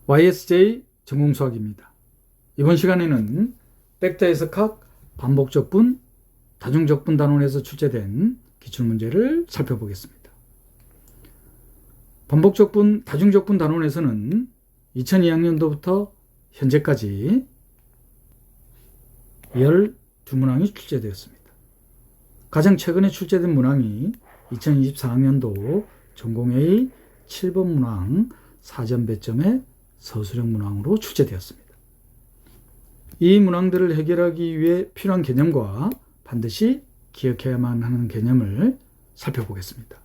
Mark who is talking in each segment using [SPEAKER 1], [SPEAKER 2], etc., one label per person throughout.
[SPEAKER 1] YSJ 전공수학입니다. 이번 시간에는 벡터 해석학 반복적분, 다중적분 단원에서 출제된 기출문제를 살펴보겠습니다. 반복적분, 다중적분 단원에서는 2002학년도부터 현재까지 12문항이 출제되었습니다. 가장 최근에 출제된 문항이 2024학년도 전공A 7번 문항 사전 배점의 서술형 문항으로 출제되었습니다. 이 문항들을 해결하기 위해 필요한 개념과 반드시 기억해야만 하는 개념을 살펴보겠습니다.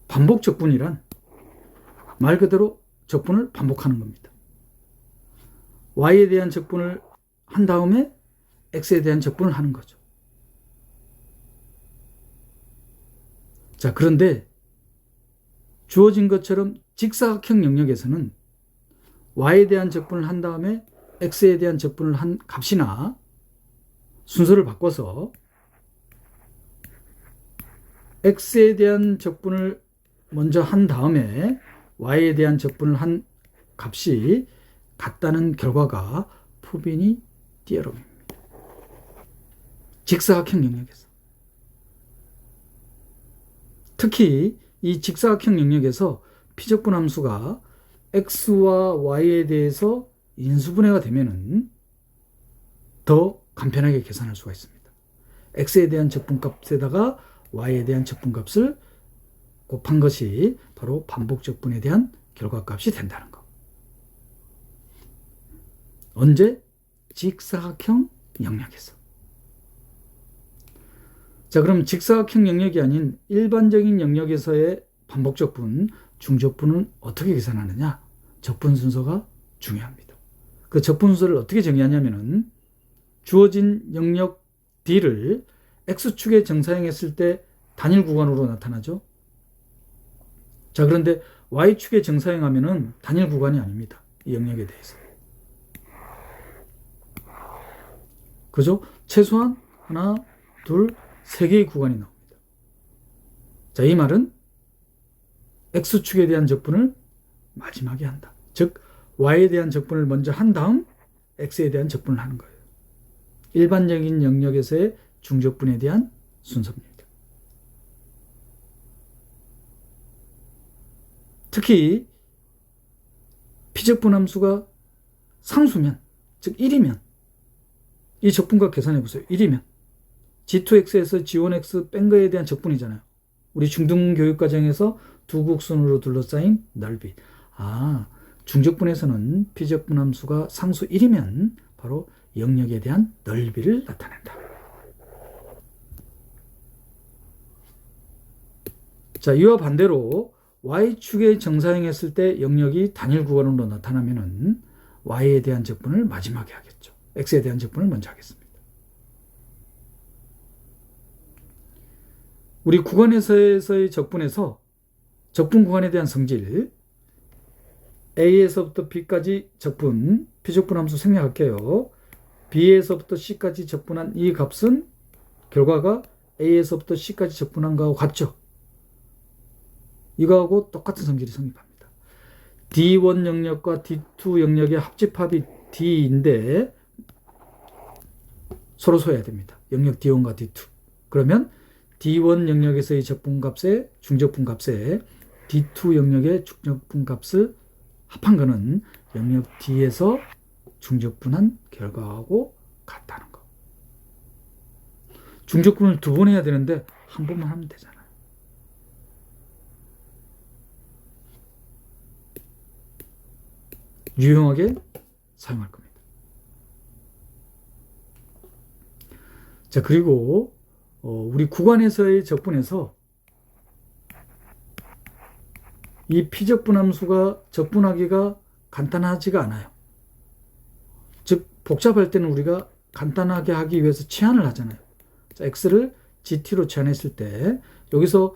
[SPEAKER 1] 반복 적분이란 말 그대로 적분을 반복하는 겁니다. y에 대한 적분을 한 다음에 x에 대한 적분을 하는 거죠. 자, 그런데 주어진 것처럼 직사각형 영역에서는 y에 대한 적분을 한 다음에 x에 대한 적분을 한 값이나 순서를 바꿔서 x에 대한 적분을 먼저 한 다음에 y에 대한 적분을 한 값이 같다는 결과가 푸비니 띠어럼입니다. 직사각형 영역에서. 특히 이 직사각형 영역에서 피적분 함수가 x와 y에 대해서 인수분해가 되면은 더 간편하게 계산할 수가 있습니다. x에 대한 적분값에다가 y에 대한 적분값을 곱한 것이 바로 반복적분에 대한 결과값이 된다는 것. 언제? 직사각형 영역에서. 자, 그럼 직사각형 영역이 아닌 일반적인 영역에서의 반복적분, 중적분은 어떻게 계산하느냐? 적분 순서가 중요합니다. 그 적분 순서를 어떻게 정의하냐면은 주어진 영역 D를 X축에 정사형했을 때 단일 구간으로 나타나죠. 자, 그런데 Y축에 정사형하면은 단일 구간이 아닙니다. 이 영역에 대해서. 그죠? 최소한 하나, 둘, 세 개의 구간이 나옵니다. 자, 이 말은 X축에 대한 적분을 마지막에 한다. 즉, Y에 대한 적분을 먼저 한 다음 X에 대한 적분을 하는 거예요. 일반적인 영역에서의 중적분에 대한 순서입니다. 특히 피적분 함수가 상수면, 즉 1이면 이 적분값 계산해 보세요. 1이면 G2X에서 G1X 뺀 거에 대한 적분이잖아요. 우리 중등교육과정에서 두 곡선으로 둘러싸인 넓이. 중적분에서는 피적분 함수가 상수 1이면 바로 영역에 대한 넓이를 나타낸다. 자, 이와 반대로 Y축에 정사형했을 때 영역이 단일 구간으로 나타나면은 Y에 대한 적분을 마지막에 하겠죠. X에 대한 적분을 먼저 하겠습니다. 우리 구간에서의 적분에서 적분 구간에 대한 성질 A에서부터 B까지 적분, 피적분 함수 생략할게요. B에서부터 C까지 적분한 이 값은 결과가 A에서부터 C까지 적분한 거하고 같죠. 이거하고 똑같은 성질이 성립합니다. D1 영역과 D2 영역의 합집합이 D인데 서로 소해야 됩니다. 영역 D1과 D2. 그러면 D1 영역에서의 적분값에 중적분값에 D2 영역의 중적분값을 합한 거는 영역 D에서 중적분한 결과하고 같다는 거. 중적분을 두 번 해야 되는데 한 번만 하면 되잖아요. 유용하게 사용할 겁니다. 자, 그리고 우리 구간에서의 적분에서 이 피적분 함수가 적분하기가 간단하지가 않아요. 즉 복잡할 때는 우리가 간단하게 하기 위해서 치환을 하잖아요. 자, x를 gt로 치환했을 때 여기서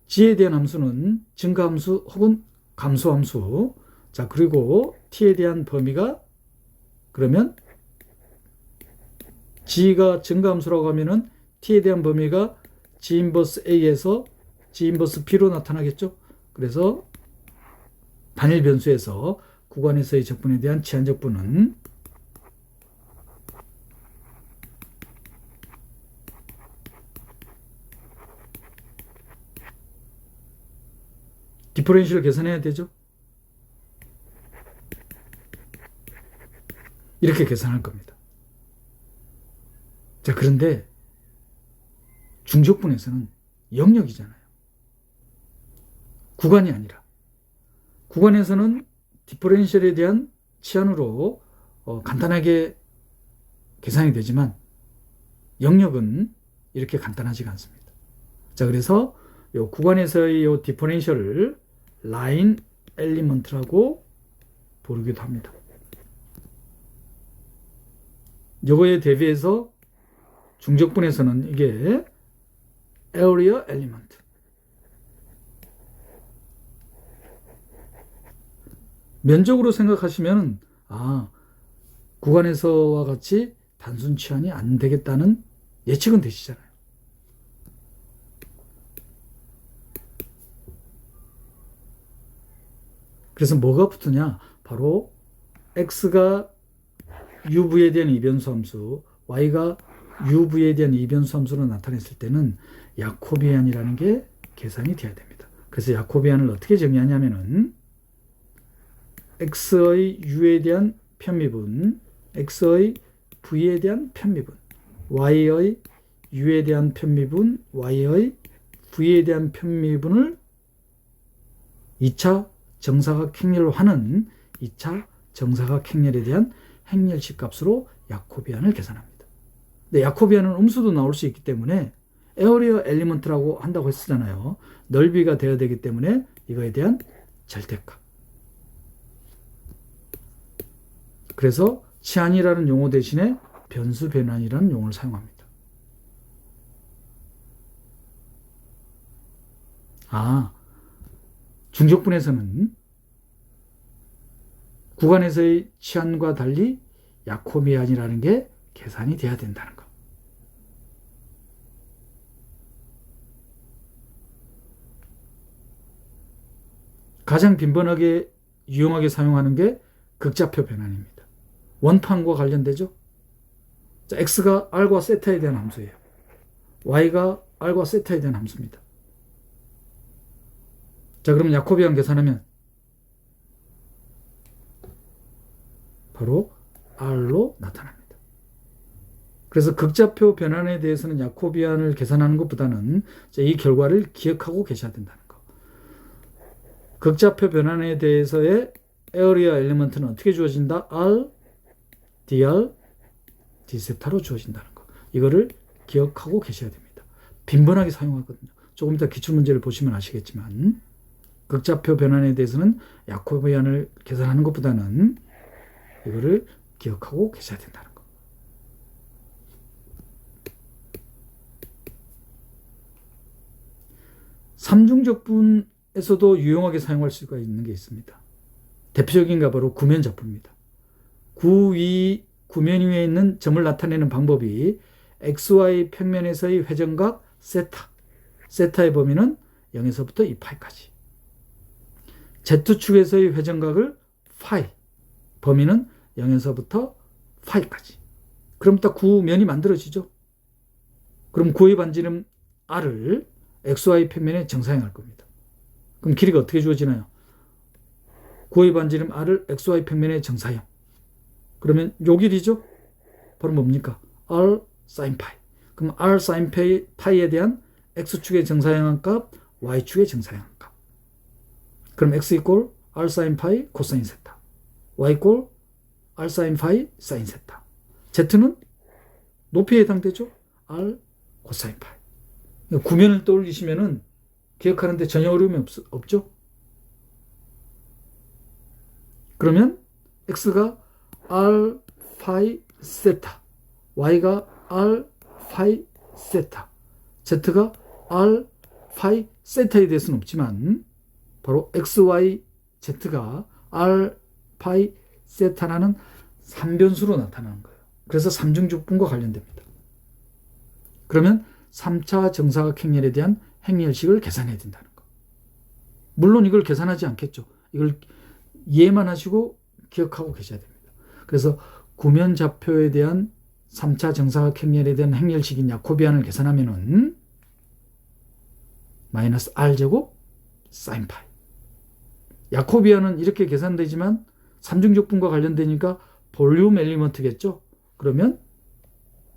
[SPEAKER 1] g에 대한 함수는 증가함수 혹은 감소함수. 자, 그리고 t에 대한 범위가 그러면 g가 증가함수라고 하면은 t에 대한 범위가 g 인버스 a에서 g 인버스 b로 나타나겠죠. 그래서 단일 변수에서 구간에서의 적분에 대한 치환적분은 디퍼런셜을 계산해야 되죠. 이렇게 계산할 겁니다. 자, 그런데 중적분에서는 영역이잖아요. 구간이 아니라. 구간에서는 디퍼런셜에 대한 치환으로 간단하게 계산이 되지만 영역은 이렇게 간단하지가 않습니다. 자, 그래서 이 구간에서의 이 디퍼런셜을 라인 엘리먼트라고 부르기도 합니다. 이거에 대비해서 중적분에서는 이게 area element, 면적으로 생각하시면 구간에서와 같이 단순 치환이 안 되겠다는 예측은 되시잖아요. 그래서 뭐가 붙으냐? 바로 x가 UV에 대한 이변수 함수, Y가 UV에 대한 이변수 함수로 나타냈을 때는 야코비안이라는 게 계산이 돼야 됩니다. 그래서 야코비안을 어떻게 정의하냐면은 X의 U에 대한 편미분, X의 V에 대한 편미분, Y의 U에 대한 편미분, Y의 V에 대한 편미분을 2차 정사각 행렬화는 2차 정사각 행렬에 대한 행렬식 값으로 야코비안을 계산합니다. 근데 야코비안은 음수도 나올 수 있기 때문에 에어리어 엘리먼트라고 한다고 했잖아요. 넓이가 되어야 되기 때문에 이거에 대한 절대값. 그래서 치환이라는 용어 대신에 변수 변환이라는 용어를 사용합니다. 중적분에서는 구간에서의 치환과 달리 야코비안이라는 게 계산이 돼야 된다는 것. 가장 빈번하게 유용하게 사용하는 게 극좌표 변환입니다. 원판과 관련되죠? 자, x가 r과 세타에 대한 함수예요. y가 r과 세타에 대한 함수입니다. 자, 그러면 야코비안 계산하면 바로 r로 나타납니다. 그래서 극좌표 변환에 대해서는 야코비안을 계산하는 것보다는 이 결과를 기억하고 계셔야 된다는 거. 극좌표 변환에 대해서의 에어리어 엘리먼트는 어떻게 주어진다? r, dr, d세타로 주어진다는 거. 이거를 기억하고 계셔야 됩니다. 빈번하게 사용하거든요. 조금 이따 기출문제를 보시면 아시겠지만 극좌표 변환에 대해서는 야코비안을 계산하는 것보다는 이거를 기억하고 계셔야 된다는 거. 삼중적분에서도 유용하게 사용할 수가 있는 게 있습니다. 대표적인 게 바로 구면적분입니다. 구면 위에 있는 점을 나타내는 방법이 XY 평면에서의 회전각 세타. 세타의 범위는 0에서부터 2파이까지. Z축에서의 회전각을 파이. 범위는 0에서부터 파이까지. 그럼 딱 구면이 만들어지죠. 그럼 구의 반지름 R을 XY 평면에 정사형할 겁니다. 그럼 길이가 어떻게 주어지나요? 구의 반지름 R을 XY 평면에 정사형. 그러면 요 길이죠? 바로 뭡니까? R sin 파이. 그럼 R sin 파이에 대한 X축의 정사형한 값, Y축의 정사형한 값. 그럼 X 이꼴 R sin 파이 코사인 세타. Y 이꼴 R sin 파이 사인 세타. Z는 높이에 해당되죠? R 코사인 파이. 구면을 떠올리시면은 기억하는데 전혀 어려움이 없죠? 그러면 X가 R 파이 세타, Y가 R 파이 세타, Z가 R 파이 세타에 대해서는 없지만 바로 X, Y, Z가 R 파이 세타라는 3변수로 나타나는 거예요. 그래서 삼중적분과 관련됩니다. 그러면 3차 정사각 행렬에 대한 행렬식을 계산해야 된다는 거. 물론 이걸 계산하지 않겠죠. 이걸 이해만 하시고 기억하고 계셔야 됩니다. 그래서 구면좌표에 대한 3차 정사각 행렬에 대한 행렬식인 야코비안을 계산하면은 마이너스 r제곱 사인 파이. 야코비안은 이렇게 계산되지만 삼중적분과 관련되니까 볼륨 엘리먼트겠죠. 그러면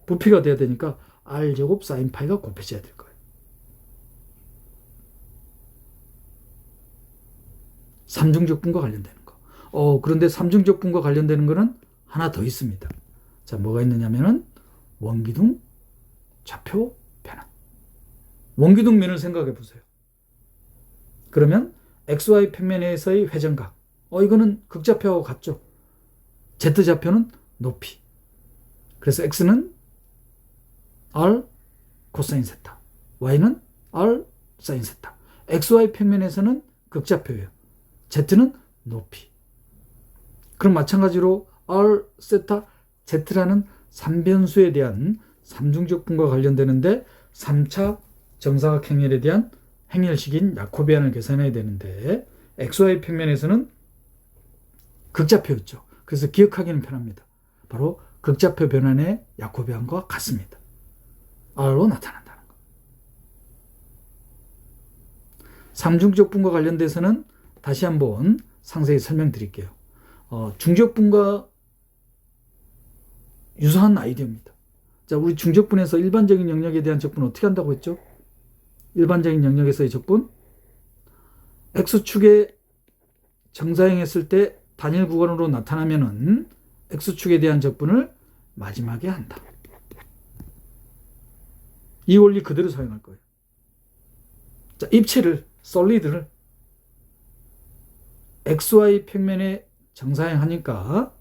[SPEAKER 1] 부피가 돼야 되니까 r제곱 사인 파이가 곱해져야 될 거예요. 삼중적분과 관련되는 거. 그런데 삼중적분과 관련되는 거는 하나 더 있습니다. 자, 뭐가 있느냐면은 원기둥 좌표 변환. 원기둥 면을 생각해 보세요. 그러면 XY 평면에서의 회전각. 이거는 극좌표하고 같죠. Z좌표는 높이. 그래서 X는 R 코사인 세타. Y는 R 사인 세타. XY 평면에서는 극좌표예요. Z는 높이. 그럼 마찬가지로 R 세타 Z라는 3변수에 대한 삼중적분과 관련되는데 3차 정사각 행렬에 대한 행렬식인 야코비안을 계산해야 되는데 XY 평면에서는 극좌표였죠. 그래서 기억하기는 편합니다. 바로 극좌표 변환의 야코비안과 같습니다. R로 나타난다는 것. 삼중적분과 관련돼서는 다시 한번 상세히 설명드릴게요. 중적분과 유사한 아이디어입니다. 자, 우리 중적분에서 일반적인 영역에 대한 적분 어떻게 한다고 했죠? 일반적인 영역에서의 적분, X축에 정사행했을 때 단일 구간으로 나타나면은 X축에 대한 적분을 마지막에 한다. 이 원리 그대로 사용할 거예요. 자, 입체를, 솔리드를 XY 평면에 정사행하니까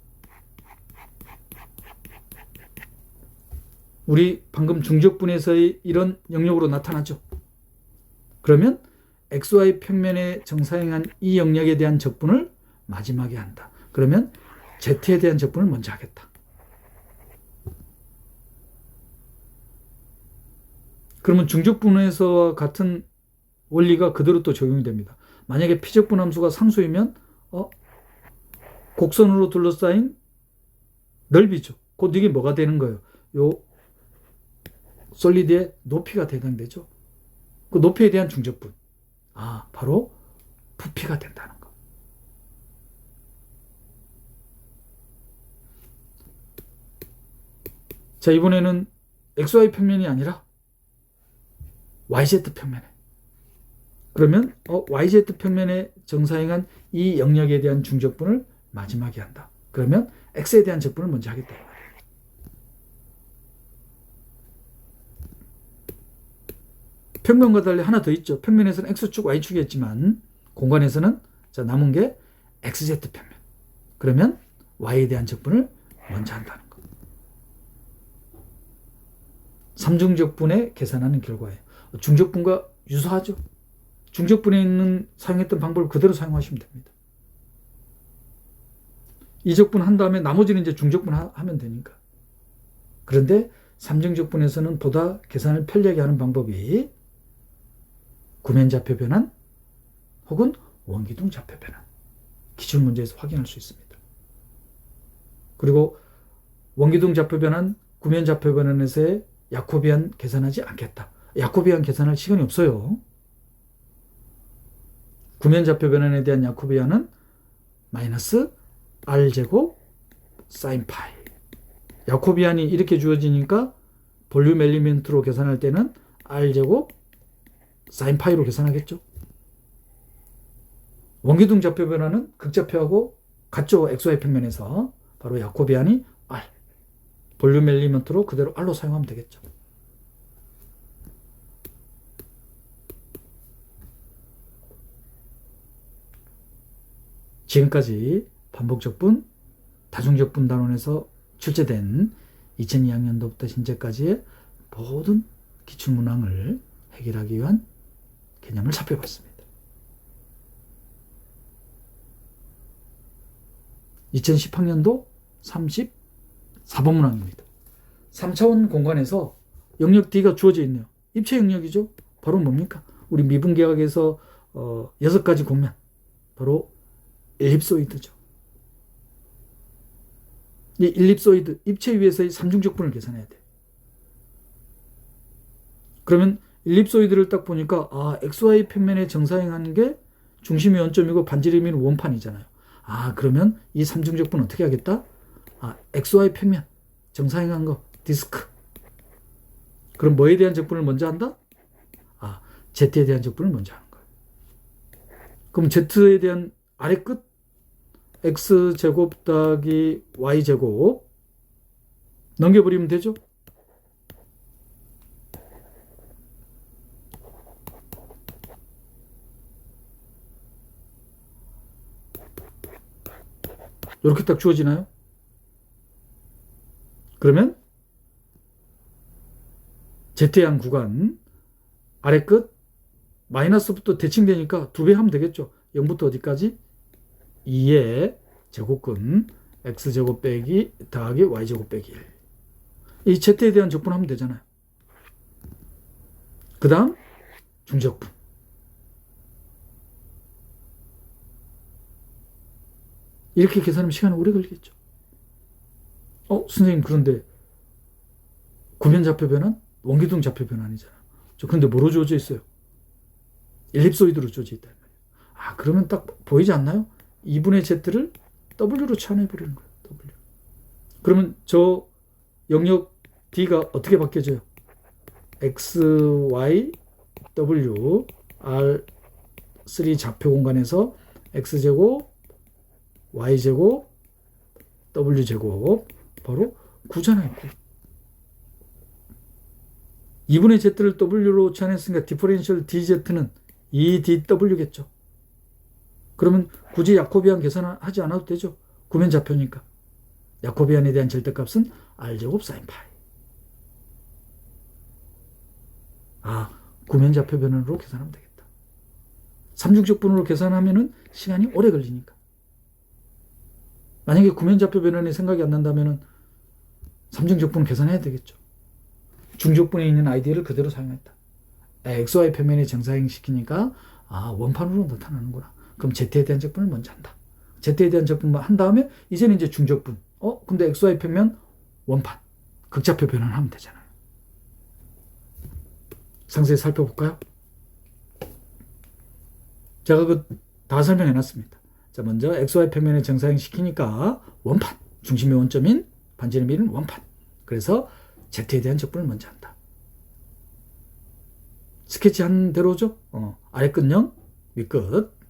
[SPEAKER 1] 우리 방금 중적분에서의 이런 영역으로 나타나죠. 그러면 XY 평면에 정사행한 이 영역에 대한 적분을 마지막에 한다. 그러면 Z에 대한 적분을 먼저 하겠다. 그러면 중적분에서와 같은 원리가 그대로 또 적용이 됩니다. 만약에 피적분 함수가 상수이면 곡선으로 둘러싸인 넓이죠. 곧 이게 뭐가 되는 거예요? 요 솔리드의 높이가 해당되죠. 그 높이에 대한 중적분. 바로 부피가 된다는 거. 자, 이번에는 XY 평면이 아니라 YZ 평면에. 그러면 YZ 평면에 정사행한 이 영역에 대한 중적분을 마지막에 한다. 그러면 X에 대한 적분을 먼저 하겠다. 평면과 달리 하나 더 있죠. 평면에서는 X축, Y축이 있지만 공간에서는 자, 남은 게 XZ 평면. 그러면 Y에 대한 적분을 먼저 한다는 거. 삼중적분에 계산하는 결과예요. 중적분과 유사하죠. 중적분에 있는 사용했던 방법을 그대로 사용하시면 됩니다. 이적분 한 다음에 나머지는 이제 중적분 하면 되니까. 그런데 삼중적분에서는 보다 계산을 편리하게 하는 방법이 구면좌표 변환 혹은 원기둥 좌표 변환. 기출문제에서 확인할 수 있습니다. 그리고 원기둥 좌표 변환, 구면좌표 변환에서의 야코비안 계산하지 않겠다. 야코비안 계산할 시간이 없어요. 구면좌표 변환에 대한 야코비안은 마이너스 r제곱 사인 파이. 야코비안이 이렇게 주어지니까 볼륨 엘리멘트로 계산할 때는 r제곱 사인 파이로 계산하겠죠. 원기둥 좌표 변화는 극좌표하고 같죠. XY 평면에서. 바로 야코비안이 r. 볼륨 엘리먼트로 그대로 r로 사용하면 되겠죠. 지금까지 반복적분, 다중적분 단원에서 출제된 2002학년도부터 현재까지의 모든 기출문항을 해결하기 위한 개념을 살펴봤습니다. 2010학년도 34번 문항입니다. 3차원 공간에서 영역 D가 주어져 있네요. 입체 영역이죠. 바로 뭡니까? 우리 미분계각에서 6가지 공면, 바로 엘립소이드죠. 이 엘립소이드, 입체 위에서의 삼중적분을 계산해야 돼. 그러면 엘립소이드를 딱 보니까 XY 평면에 정사행하는 게 중심이 원점이고 반지름이 원판이잖아요. 그러면 이 삼중적분 어떻게 하겠다? XY 평면 정사행한 거 디스크. 그럼 뭐에 대한 적분을 먼저 한다? Z에 대한 적분을 먼저 하는 거예요. 그럼 Z에 대한 아래 끝 X제곱 더하기 Y제곱 넘겨버리면 되죠? 이렇게 딱 주어지나요? 그러면 Z양 구간 아래 끝 마이너스부터 대칭되니까 2배 하면 되겠죠. 0부터 어디까지? 2의 제곱근 X제곱 빼기 더하기 Y제곱 빼기 1. 이 Z에 대한 적분하면 되잖아요. 그 다음 중적분. 이렇게 계산하면 시간이 오래 걸리겠죠. 선생님, 그런데 구면좌표 변환? 원기둥 좌표 변환이잖아. 근데 뭐로 주어져 있어요? 엘립소이드로 주어져 있단 말이에요. 그러면 딱 보이지 않나요? 2분의 Z를 W로 치환해버리는 거예요. W. 그러면 저 영역 D가 어떻게 바뀌어져요? X, Y, W, R3 좌표 공간에서 X제곱, Y제곱, W제곱 바로 9잖아요. 9. 2분의 Z를 W로 치환했으니까 디퍼렌셜 DZ는 2DW겠죠. 그러면 굳이 야코비안 계산하지 않아도 되죠. 구면좌표니까. 야코비안에 대한 절대값은 R제곱 사인 파이. 구면좌표 변환으로 계산하면 되겠다. 삼중적분으로 계산하면은 시간이 오래 걸리니까. 만약에 구면좌표 변환이 생각이 안 난다면은 삼중적분 계산해야 되겠죠. 중적분에 있는 아이디어를 그대로 사용했다. XY 평면에 정사행 시키니까 원판으로 나타나는구나. 그럼 Z에 대한 적분을 먼저 한다. Z에 대한 적분만 한 다음에 이제는 이제 중적분. 근데 XY 평면 원판. 극좌표 변환하면 되잖아요. 상세히 살펴볼까요? 제가 다 설명해 놨습니다. 자, 먼저 XY 평면에 정사행 시키니까 원판. 중심의 원점인 반지름의 1은 원판. 그래서 Z에 대한 적분을 먼저 한다. 스케치한 대로죠? 아래 끝 0, 위 끝.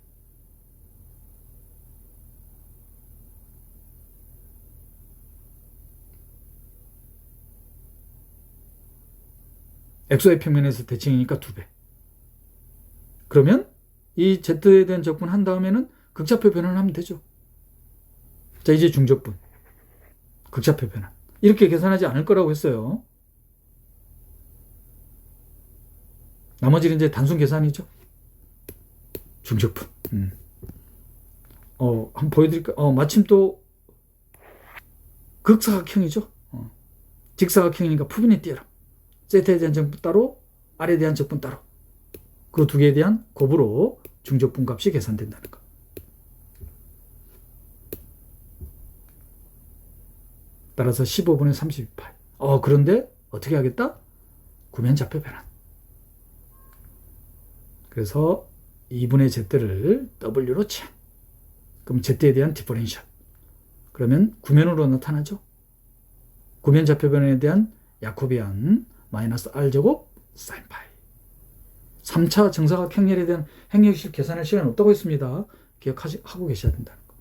[SPEAKER 1] XY 평면에서 대칭이니까 2배. 그러면 이 Z에 대한 적분 한 다음에는 극좌표 변환을 하면 되죠. 자, 이제 중적분. 극좌표 변환. 이렇게 계산하지 않을 거라고 했어요. 나머지는 이제 단순 계산이죠. 중적분. 한번 보여드릴까요? 마침 또 극사각형이죠. 직사각형이니까 푸빈의 띠어럼. Z에 대한 적분 따로, R에 대한 적분 따로. 그 두 개에 대한 곱으로 중적분 값이 계산된다는 거. 따라서 15분의 32파이. 그런데 어떻게 하겠다? 구면좌표 변환. 그래서 2분의 Z를 W로 치환. 그럼 Z에 대한 디퍼렌셜. 그러면 구면으로 나타나죠. 구면좌표 변환에 대한 야코비안 마이너스 R제곱 사인 파이. 3차 정사각 행렬에 대한 행렬식 계산할 시간 없다고 했습니다. 기억하고 계셔야 된다는 거.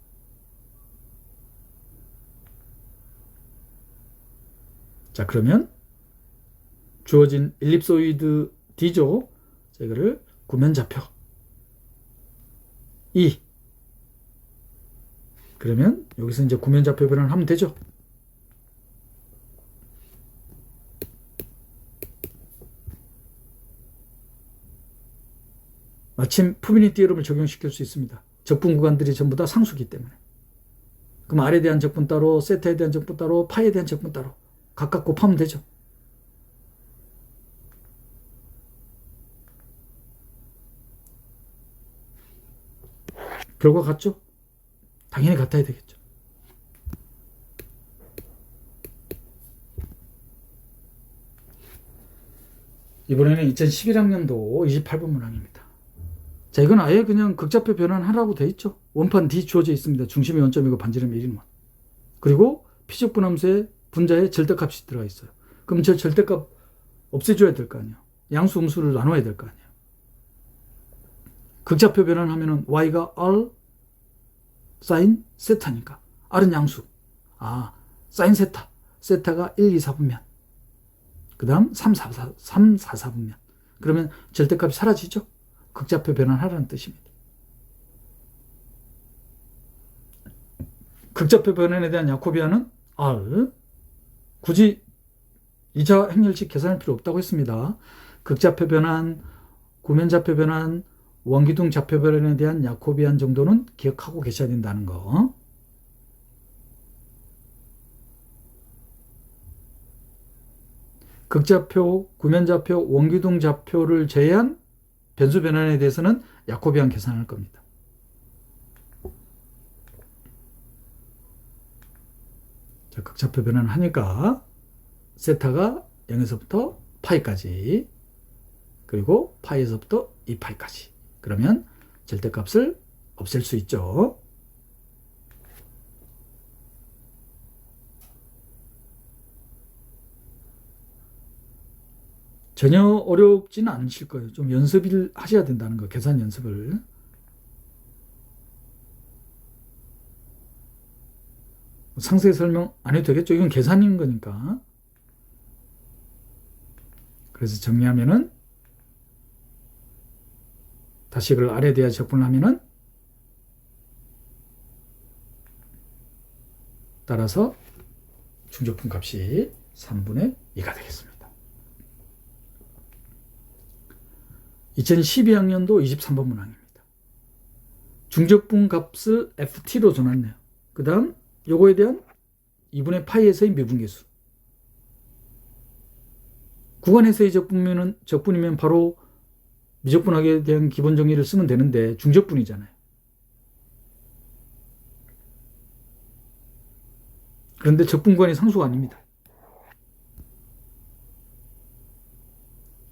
[SPEAKER 1] 자, 그러면 주어진 엘립소이드 D죠. 자, 이거를 구면좌표 2. 그러면 여기서 이제 구면좌표 변환을 하면 되죠. 마침 푸비니 띠어럼을 적용시킬 수 있습니다. 적분 구간들이 전부 다 상수기 때문에. 그럼 R에 대한 적분 따로, 세타에 대한 적분 따로, 파이에 대한 적분 따로 각각 곱하면 되죠. 결과 같죠? 당연히 같아야 되겠죠. 이번에는 2011학년도 28번 문항입니다. 자, 이건 아예 그냥 극좌표 변환하라고 돼 있죠. 원판 D 주어져 있습니다. 중심이 원점이고 반지름 1인 원. 그리고 피적분함수의 분자에 절대값이 들어가 있어요. 그럼 저 절대값 없애줘야 될 거 아니에요. 양수 음수를 나눠야 될 거 아니에요. 극좌표 변환하면은 y가 r 사인 세타니까 r은 양수. 사인 세타. 세타가 1, 2, 4분면. 그 다음 3, 4, 4분면. 그러면 절대값이 사라지죠. 극좌표 변환하라는 뜻입니다. 극좌표 변환에 대한 야코비안은 R. 굳이 2차 행렬식 계산할 필요 없다고 했습니다. 극좌표 변환, 구면좌표 변환, 원기둥 좌표 변환에 대한 야코비안 정도는 기억하고 계셔야 된다는 거. 극좌표, 구면좌표, 원기둥 좌표를 제외한 변수 변환에 대해서는 야코비안 계산할 겁니다. 자, 극좌표 변환을 하니까 세타가 0에서부터 파이까지, 그리고 파이에서부터 2파이까지. 그러면 절대값을 없앨 수 있죠. 전혀 어렵지는 않으실 거예요. 좀 연습을 하셔야 된다는 거, 계산 연습을. 상세히 설명 안 해도 되겠죠. 이건 계산인 거니까. 그래서 정리하면은, 다시 이걸 R에 대해 적분을 하면은, 따라서 중적분 값이 3분의 2가 되겠습니다. 2012학년도 23번 문항입니다. 중적분 값을 ft로 줘놨네요. 그 다음 요거에 대한 2분의 파이에서의 미분계수. 구간에서의 적분이면 바로 미적분하게 대한 기본 정의를 쓰면 되는데 중적분이잖아요. 그런데 적분구간이 상수가 아닙니다.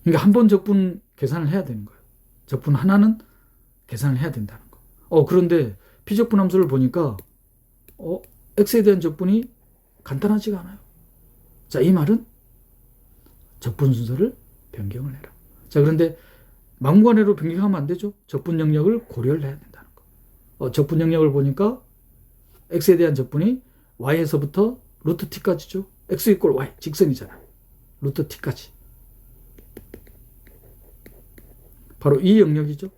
[SPEAKER 1] 그러니까 한 번 적분 계산을 해야 되는 거예요. 적분 하나는 계산을 해야 된다는 거. 그런데 피적분 함수를 보니까 x에 대한 적분이 간단하지가 않아요. 자, 이 말은 적분 순서를 변경을 해라. 자, 그런데 막무가내로 변경하면 안 되죠. 적분 영역을 고려를 해야 된다는 거. 적분 영역을 보니까 x에 대한 적분이 y에서부터 루트 t까지죠. x 이꼴 y 직선이잖아요. 루트 t까지. 바로 이 영역이죠.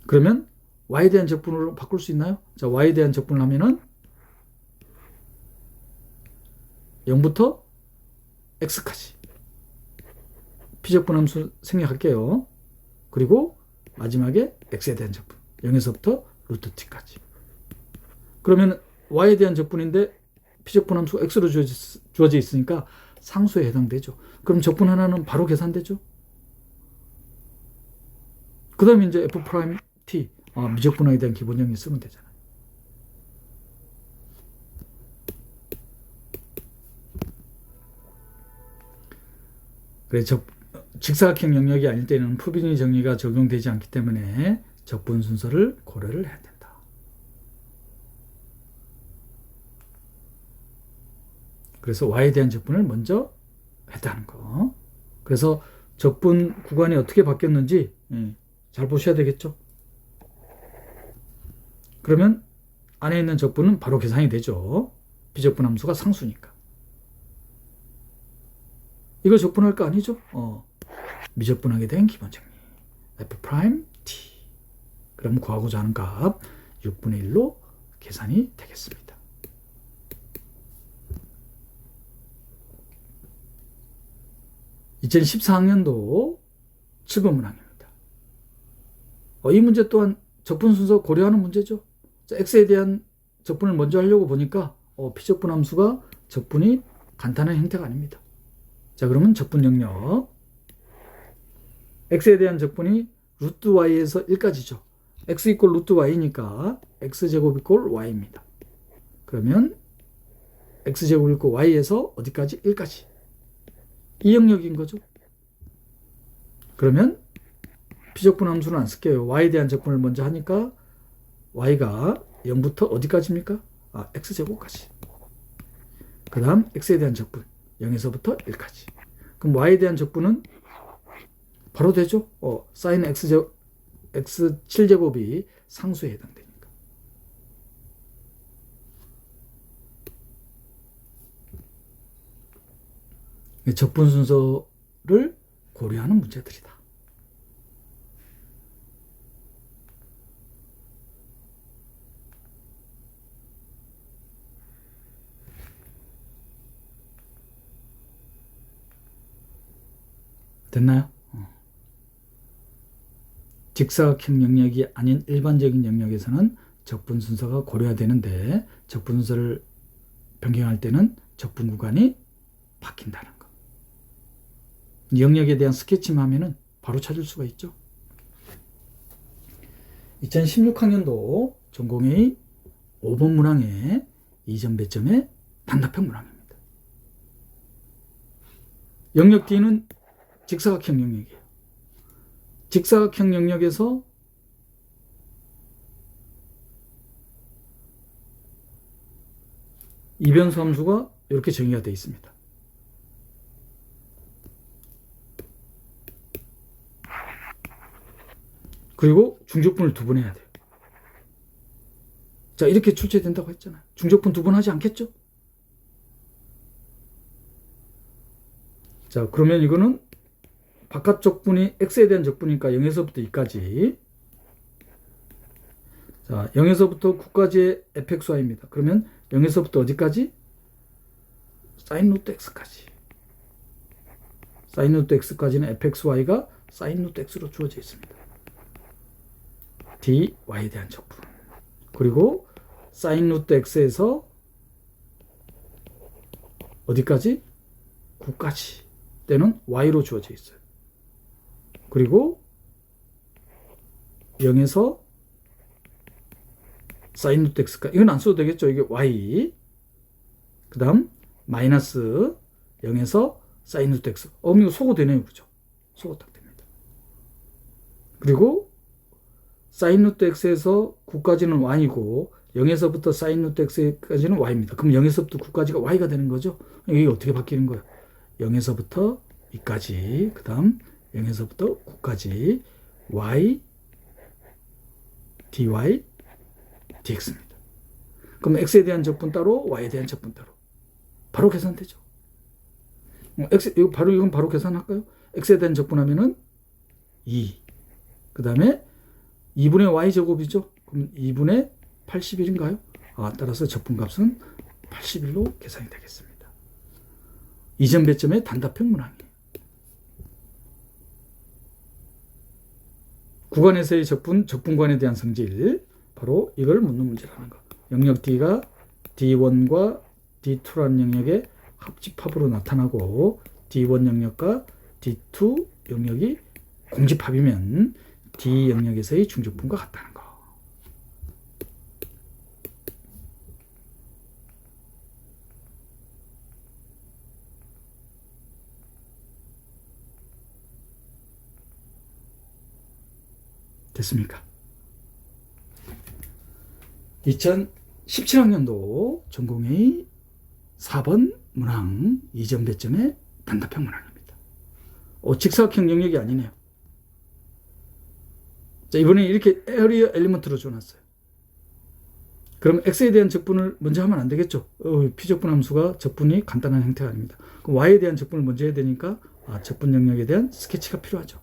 [SPEAKER 1] 그러면 y에 대한 적분으로 바꿀 수 있나요? 자, y에 대한 적분을 하면은 0부터 x까지 피적분 함수 생략할게요. 그리고 마지막에 x에 대한 적분 0에서부터 루트 t까지. 그러면 y에 대한 적분인데 피적분 함수가 x로 주어져 있으니까 상수에 해당되죠. 그럼 적분 하나는 바로 계산되죠. 그 다음에 이제 f'(t) 미적분하게 대한 기본 정의 쓰면 되잖아요. 그래서 직사각형 영역이 아닐 때는 푸비니 정의가 적용되지 않기 때문에 적분 순서를 고려를 해야 된다. 그래서 y에 대한 적분을 먼저 했다는 거. 그래서 적분 구간이 어떻게 바뀌었는지 잘 보셔야 되겠죠. 그러면 안에 있는 적분은 바로 계산이 되죠. 비적분 함수가 상수니까. 이거 적분할 거 아니죠? 미적분하게 된 기본 정리 f'(t). 그럼 구하고자 하는 값 6분의 1로 계산이 되겠습니다. (2014학년도) 7번 문항입니다. 이 문제 또한 적분 순서 고려하는 문제죠. 자, x에 대한 적분을 먼저 하려고 보니까 피적분 함수가 적분이 간단한 형태가 아닙니다. 자, 그러면 적분 영역 x에 대한 적분이 루트 y에서 1까지죠. x 이퀄 루트 y니까 x제곱 이퀄 y입니다. 그러면 x제곱 이퀄 y에서 어디까지? 1까지. 이 영역인 거죠. 그러면 피적분 함수는 안 쓸게요. y에 대한 적분을 먼저 하니까 y가 0부터 어디까지입니까? x제곱까지. 그 다음 x에 대한 적분 0에서부터 1까지. 그럼 y에 대한 적분은 바로 되죠. 사인 x7제곱이 상수에 해당되니까. 적분 순서를 고려하는 문제들이다. 됐나요? 직사각형 영역이 아닌 일반적인 영역에서는 적분 순서가 고려되는데 적분 순서를 변경할 때는 적분 구간이 바뀐다는 거. 영역에 대한 스케치만 하면은 바로 찾을 수가 있죠. 2016학년도 전공의 5번 문항의 2점 배점의 단답형 문항입니다. 영역 D는 직사각형 영역이에요. 직사각형 영역에서 이변수 함수가 이렇게 정의가 되어 있습니다. 그리고 중적분을 2번 해야 돼요. 자, 이렇게 출제된다고 했잖아요. 중적분 2번 하지 않겠죠? 자, 그러면 이거는 바깥 적분이 x에 대한 적분이니까 0에서부터 2까지. 자, 0에서부터 9까지의 fxy입니다. 그러면 0에서부터 어디까지? 사인 루트 x까지. 사인 루트 x까지는 fxy가 사인 루트 x로 주어져 있습니다. dy에 대한 적분. 그리고 사인 루트 x에서 어디까지? 9까지. 때는 y로 주어져 있어요. 그리고 0에서 사인 루트 x까지. 이건 안 써도 되겠죠. 이게 y. 그 다음 마이너스 0에서 사인 루트 x. 이거 소거 되네요. 그죠? 소거 딱 됩니다. 그리고 사인 루트 x에서 9까지는 y고 0에서부터 사인 루트 x까지는 y입니다. 그럼 0에서부터 9까지가 y가 되는 거죠. 이게 어떻게 바뀌는 거예요? 0에서부터 2까지, 그 다음 0에서부터 9까지 y, dy, dx입니다. 그럼 x에 대한 적분 따로, y에 대한 적분 따로. 바로 계산되죠. 이건 바로 계산할까요? x에 대한 적분하면은 2. 그 다음에 2분의 y제곱이죠. 그럼 2분의 81인가요? 따라서 적분값은 81로 계산이 되겠습니다. 2점 배점의 단답형 문항이에요. 구간에서의 적분관에 대한 성질, 바로 이걸 묻는 문제라는 거. 영역 D가 D1과 D2라는 영역의 합집합으로 나타나고 D1 영역과 D2 영역이 공집합이면 D 영역에서의 중적분과 같다는 거. 됐습니까? 2017학년도 전공의 4번 문항 2점 배점의 단답형 문항입니다. 직사각형 영역이 아니네요. 자, 이번에 이렇게 에어리어 엘리먼트로 줘놨어요. 그럼 x에 대한 적분을 먼저 하면 안 되겠죠. 피적분 함수가 적분이 간단한 형태가 아닙니다. 그럼 y에 대한 적분을 먼저 해야 되니까 적분 영역에 대한 스케치가 필요하죠.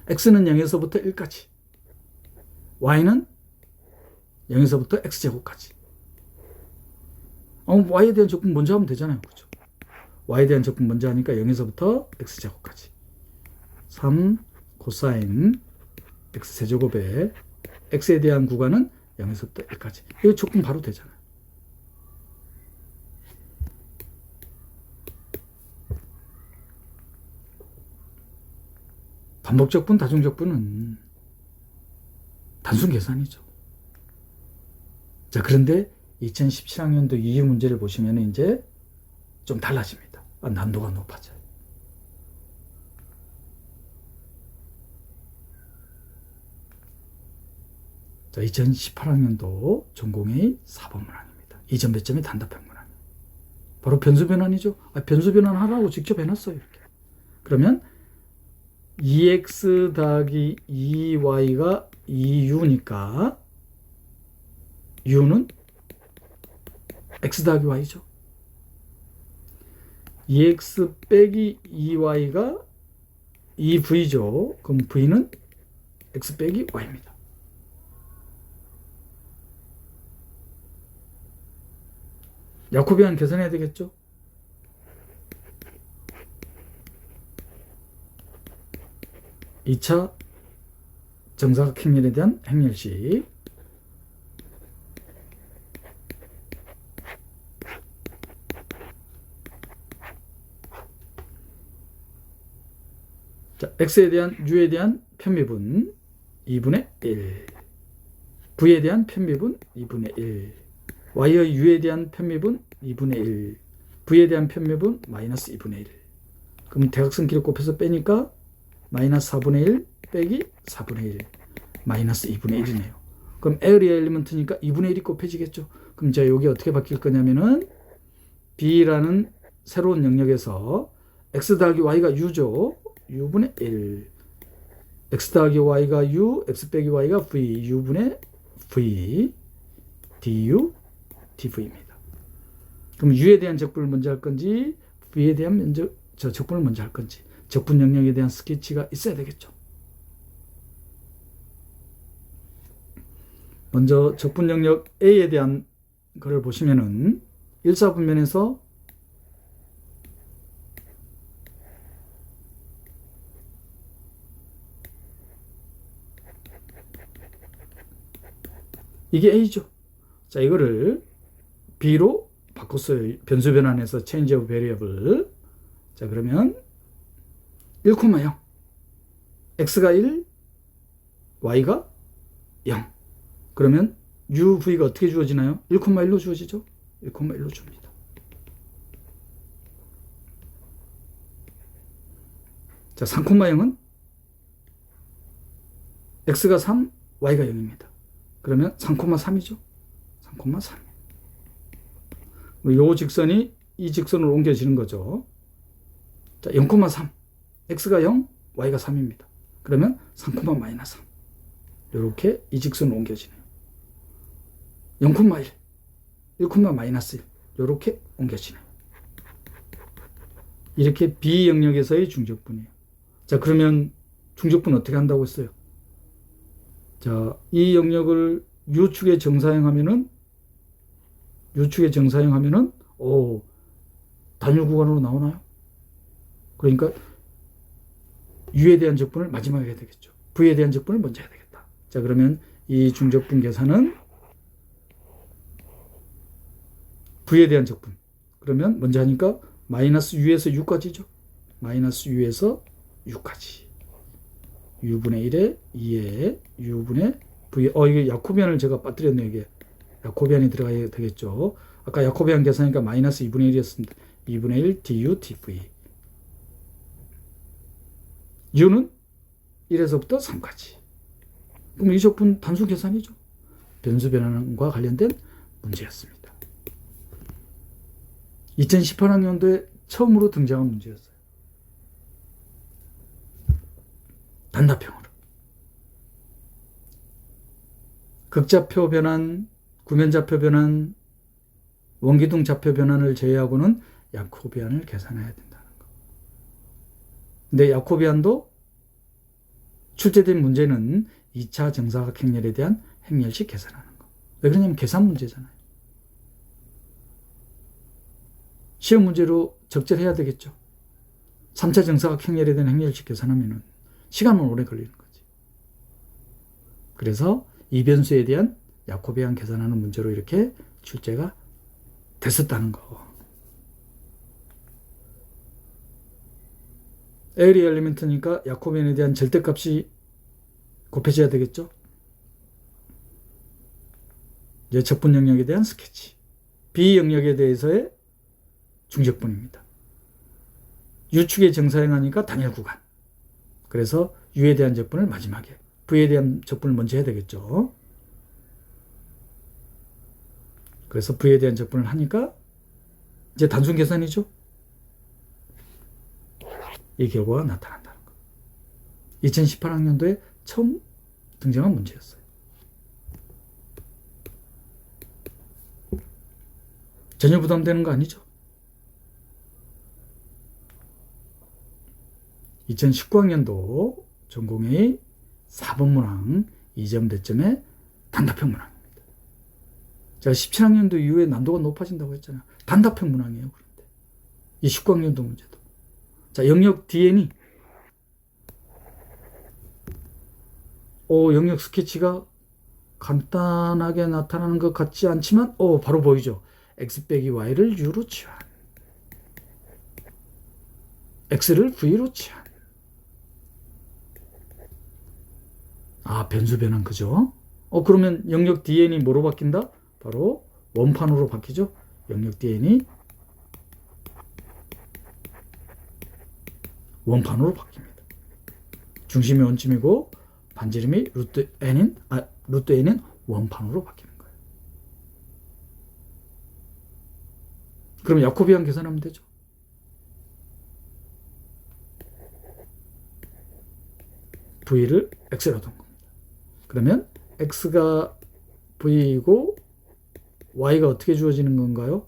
[SPEAKER 1] x는 0에서부터 1까지, y는 0에서부터 x제곱까지. y에 대한 적분 먼저 하면 되잖아요. 그렇죠? y에 대한 적분 먼저 하니까 0에서부터 x제곱까지. 3 코사인 x세제곱에 x에 대한 구간은 0에서부터 1까지. 이거 적분 바로 되잖아요. 반복적분, 다중적분은 단순 계산이죠. 자, 그런데 2017학년도 이 문제를 보시면 이제 좀 달라집니다. 난도가 높아져요. 자, 2018학년도 전공의 4번 문항입니다. 2점 배점이 단답형 문항이에요. 바로 변수 변환이죠. 변수 변환 하라고 직접 해놨어요. 이렇게. 그러면 2x 더하기 2y가 2u니까 u는 x 더하기 y죠. 2x 빼기 2y가 2v죠. 그럼 v는 x 빼기 y입니다. 야코비안 계산해야 되겠죠? 이 차 정사각형렬에 대한 행렬식. 자, x에 대한 u에 대한 편미분 2분의 1, v에 대한 편미분 2분의 1, y의 u에 대한 편미분 2분의 1, v에 대한 편미분 마이너스 2분의 1. 그럼 대각선 길이 곱해서 빼니까 마이너스 4분의 1 빼기 4분의 1 마이너스 2분의 1이네요. 그럼 에어리어 엘리먼트니까 2분의 1이 곱해지겠죠. 그럼 제가 여기 어떻게 바뀔 거냐면은 b라는 새로운 영역에서 x 더하기 y가 u죠. u분의 1, x 더하기 y가 u, x 빼기 y가 v, u분의 v, du, dv입니다. 그럼 u에 대한 적분을 먼저 할 건지 v에 대한 적분을 먼저 할 건지 적분 영역에 대한 스케치가 있어야 되겠죠. 먼저 적분 영역 A에 대한 것을 보시면은 일사분면에서 이게 A죠. 자, 이거를 B로 바꿨어요. 변수 변환해서 change of variable. 자, 그러면 1,0 x가 1, y가 0. 그러면 uv가 어떻게 주어지나요? 1,1로 주어지죠? 1,1로 줍니다. 자, 3,0은 x가 3, y가 0입니다. 그러면 3,3이죠? 3,3. 요 직선이 이 직선으로 옮겨지는 거죠. 자, 0,3. x가 0, y가 3입니다. 그러면 3,-3. 이렇게 이 직선으로 옮겨지네요. 0,1, 1,-1. 이렇게 옮겨지네요. 이렇게 B 영역에서의 중적분이에요. 자, 그러면 중적분 어떻게 한다고 했어요? 자, 이 영역을 U축에 정사형하면은 단일 구간으로 나오나요? 그러니까 U에 대한 적분을 마지막에 해야 되겠죠. V에 대한 적분을 먼저 해야 되겠다. 자, 그러면 이 중적분 계산은 V에 대한 적분. 그러면 먼저 하니까 마이너스 U에서 U까지죠. 마이너스 U에서 U까지. U분의 1에 2에 U분의 V. 이게 야코비안을 제가 빠뜨렸네요. 이게 야코비안이 들어가야 되겠죠. 아까 야코비안 계산이니까 마이너스 2분의 1이었습니다. 2분의 1 du dv. u는 1에서부터 3까지. 그럼 이 적분 단순 계산이죠. 변수 변환과 관련된 문제였습니다. 2018학년도에 처음으로 등장한 문제였어요. 단답형으로. 극좌표 변환, 구면좌표 변환, 원기둥 좌표 변환을 제외하고는 야코비안을 계산해야 된다는 거. 근데 야코비안도 출제된 문제는 2차 정사각행렬에 대한 행렬식 계산하는 거. 왜 그러냐면 계산 문제잖아요. 시험 문제로 적절해야 되겠죠. 3차 정사각행렬에 대한 행렬식 계산하면은 시간은 오래 걸리는 거지. 그래서 이 변수에 대한 야코비안 계산하는 문제로 이렇게 출제가 됐었다는 거. 에어리 엘리먼트니까 야코비안에 대한 절대값이 곱해져야 되겠죠. 이제 적분 영역에 대한 스케치. B 영역에 대해서의 중적분입니다. U축에 정사행하니까 단일 구간. 그래서 U에 대한 적분을 마지막에, V에 대한 적분을 먼저 해야 되겠죠. 그래서 V에 대한 적분을 하니까 이제 단순 계산이죠. 이 결과가 나타난다는 거. 2018학년도에 처음 등장한 문제였어요. 전혀 부담되는 거 아니죠? 2019학년도 전공의 4번 문항 2점 배점의 단답형 문항입니다. 제가 17학년도 이후에 난도가 높아진다고 했잖아요. 단답형 문항이에요. 그런데 이 19학년도 문제도. 자, 영역 DN이 영역 스케치가 간단하게 나타나는 것 같지 않지만 바로 보이죠. x 빼기 y를 u로 치환, x를 v로 치환. 변수 변환 그죠? 그러면 영역 DN이 뭐로 바뀐다? 바로 원판으로 바뀌죠. 영역 DN이 원판으로 바뀝니다. 중심이 원점이고 반지름이 루트 n인 원판으로 바뀌는 거예요. 그럼 야코비안 계산하면 되죠. v를 x로 둔 겁니다. 그러면 x가 v이고 y가 어떻게 주어지는 건가요?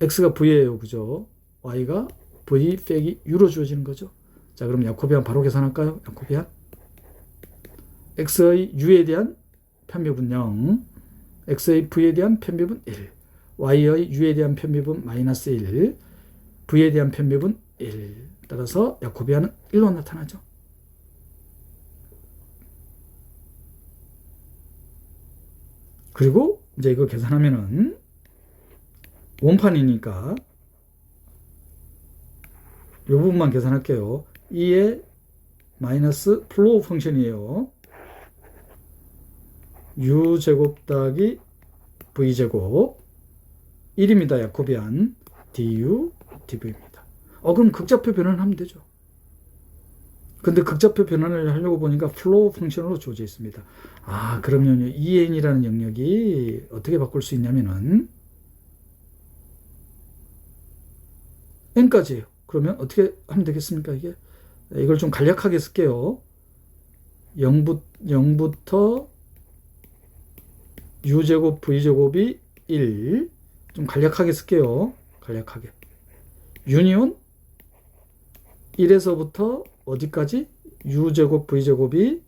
[SPEAKER 1] x가 v예요. 그죠? y가 v 빼기 u로 주어지는 거죠. 자, 그럼 야코비안 바로 계산할까요? 야코비안 x의 u에 대한 편비분 0, x의 v에 대한 편비분 1, y의 u에 대한 편비분 마이너스 1, v에 대한 편비분 1. 따라서 야코비안은 1로 나타나죠. 그리고 이제 이거 계산하면은 원판이니까 이 부분만 계산할게요. 2의 마이너스 플로우 펑션이에요. u제곱 더하기 v제곱 1입니다. 야코비안 du dv입니다. 그럼 극좌표 변환을 하면 되죠. 근데 극좌표 변환을 하려고 보니까 플로우 펑션으로 주어져 있습니다. 그러면 2n이라는 영역이 어떻게 바꿀 수 있냐면은 n까지예요. 그러면 어떻게 하면 되겠습니까? 이걸 좀 간략하게 쓸게요. 0부터 u제곱 v제곱이 1. 좀 간략하게 쓸게요. 간략하게. 유니온 1에서부터 어디까지? u제곱 v제곱이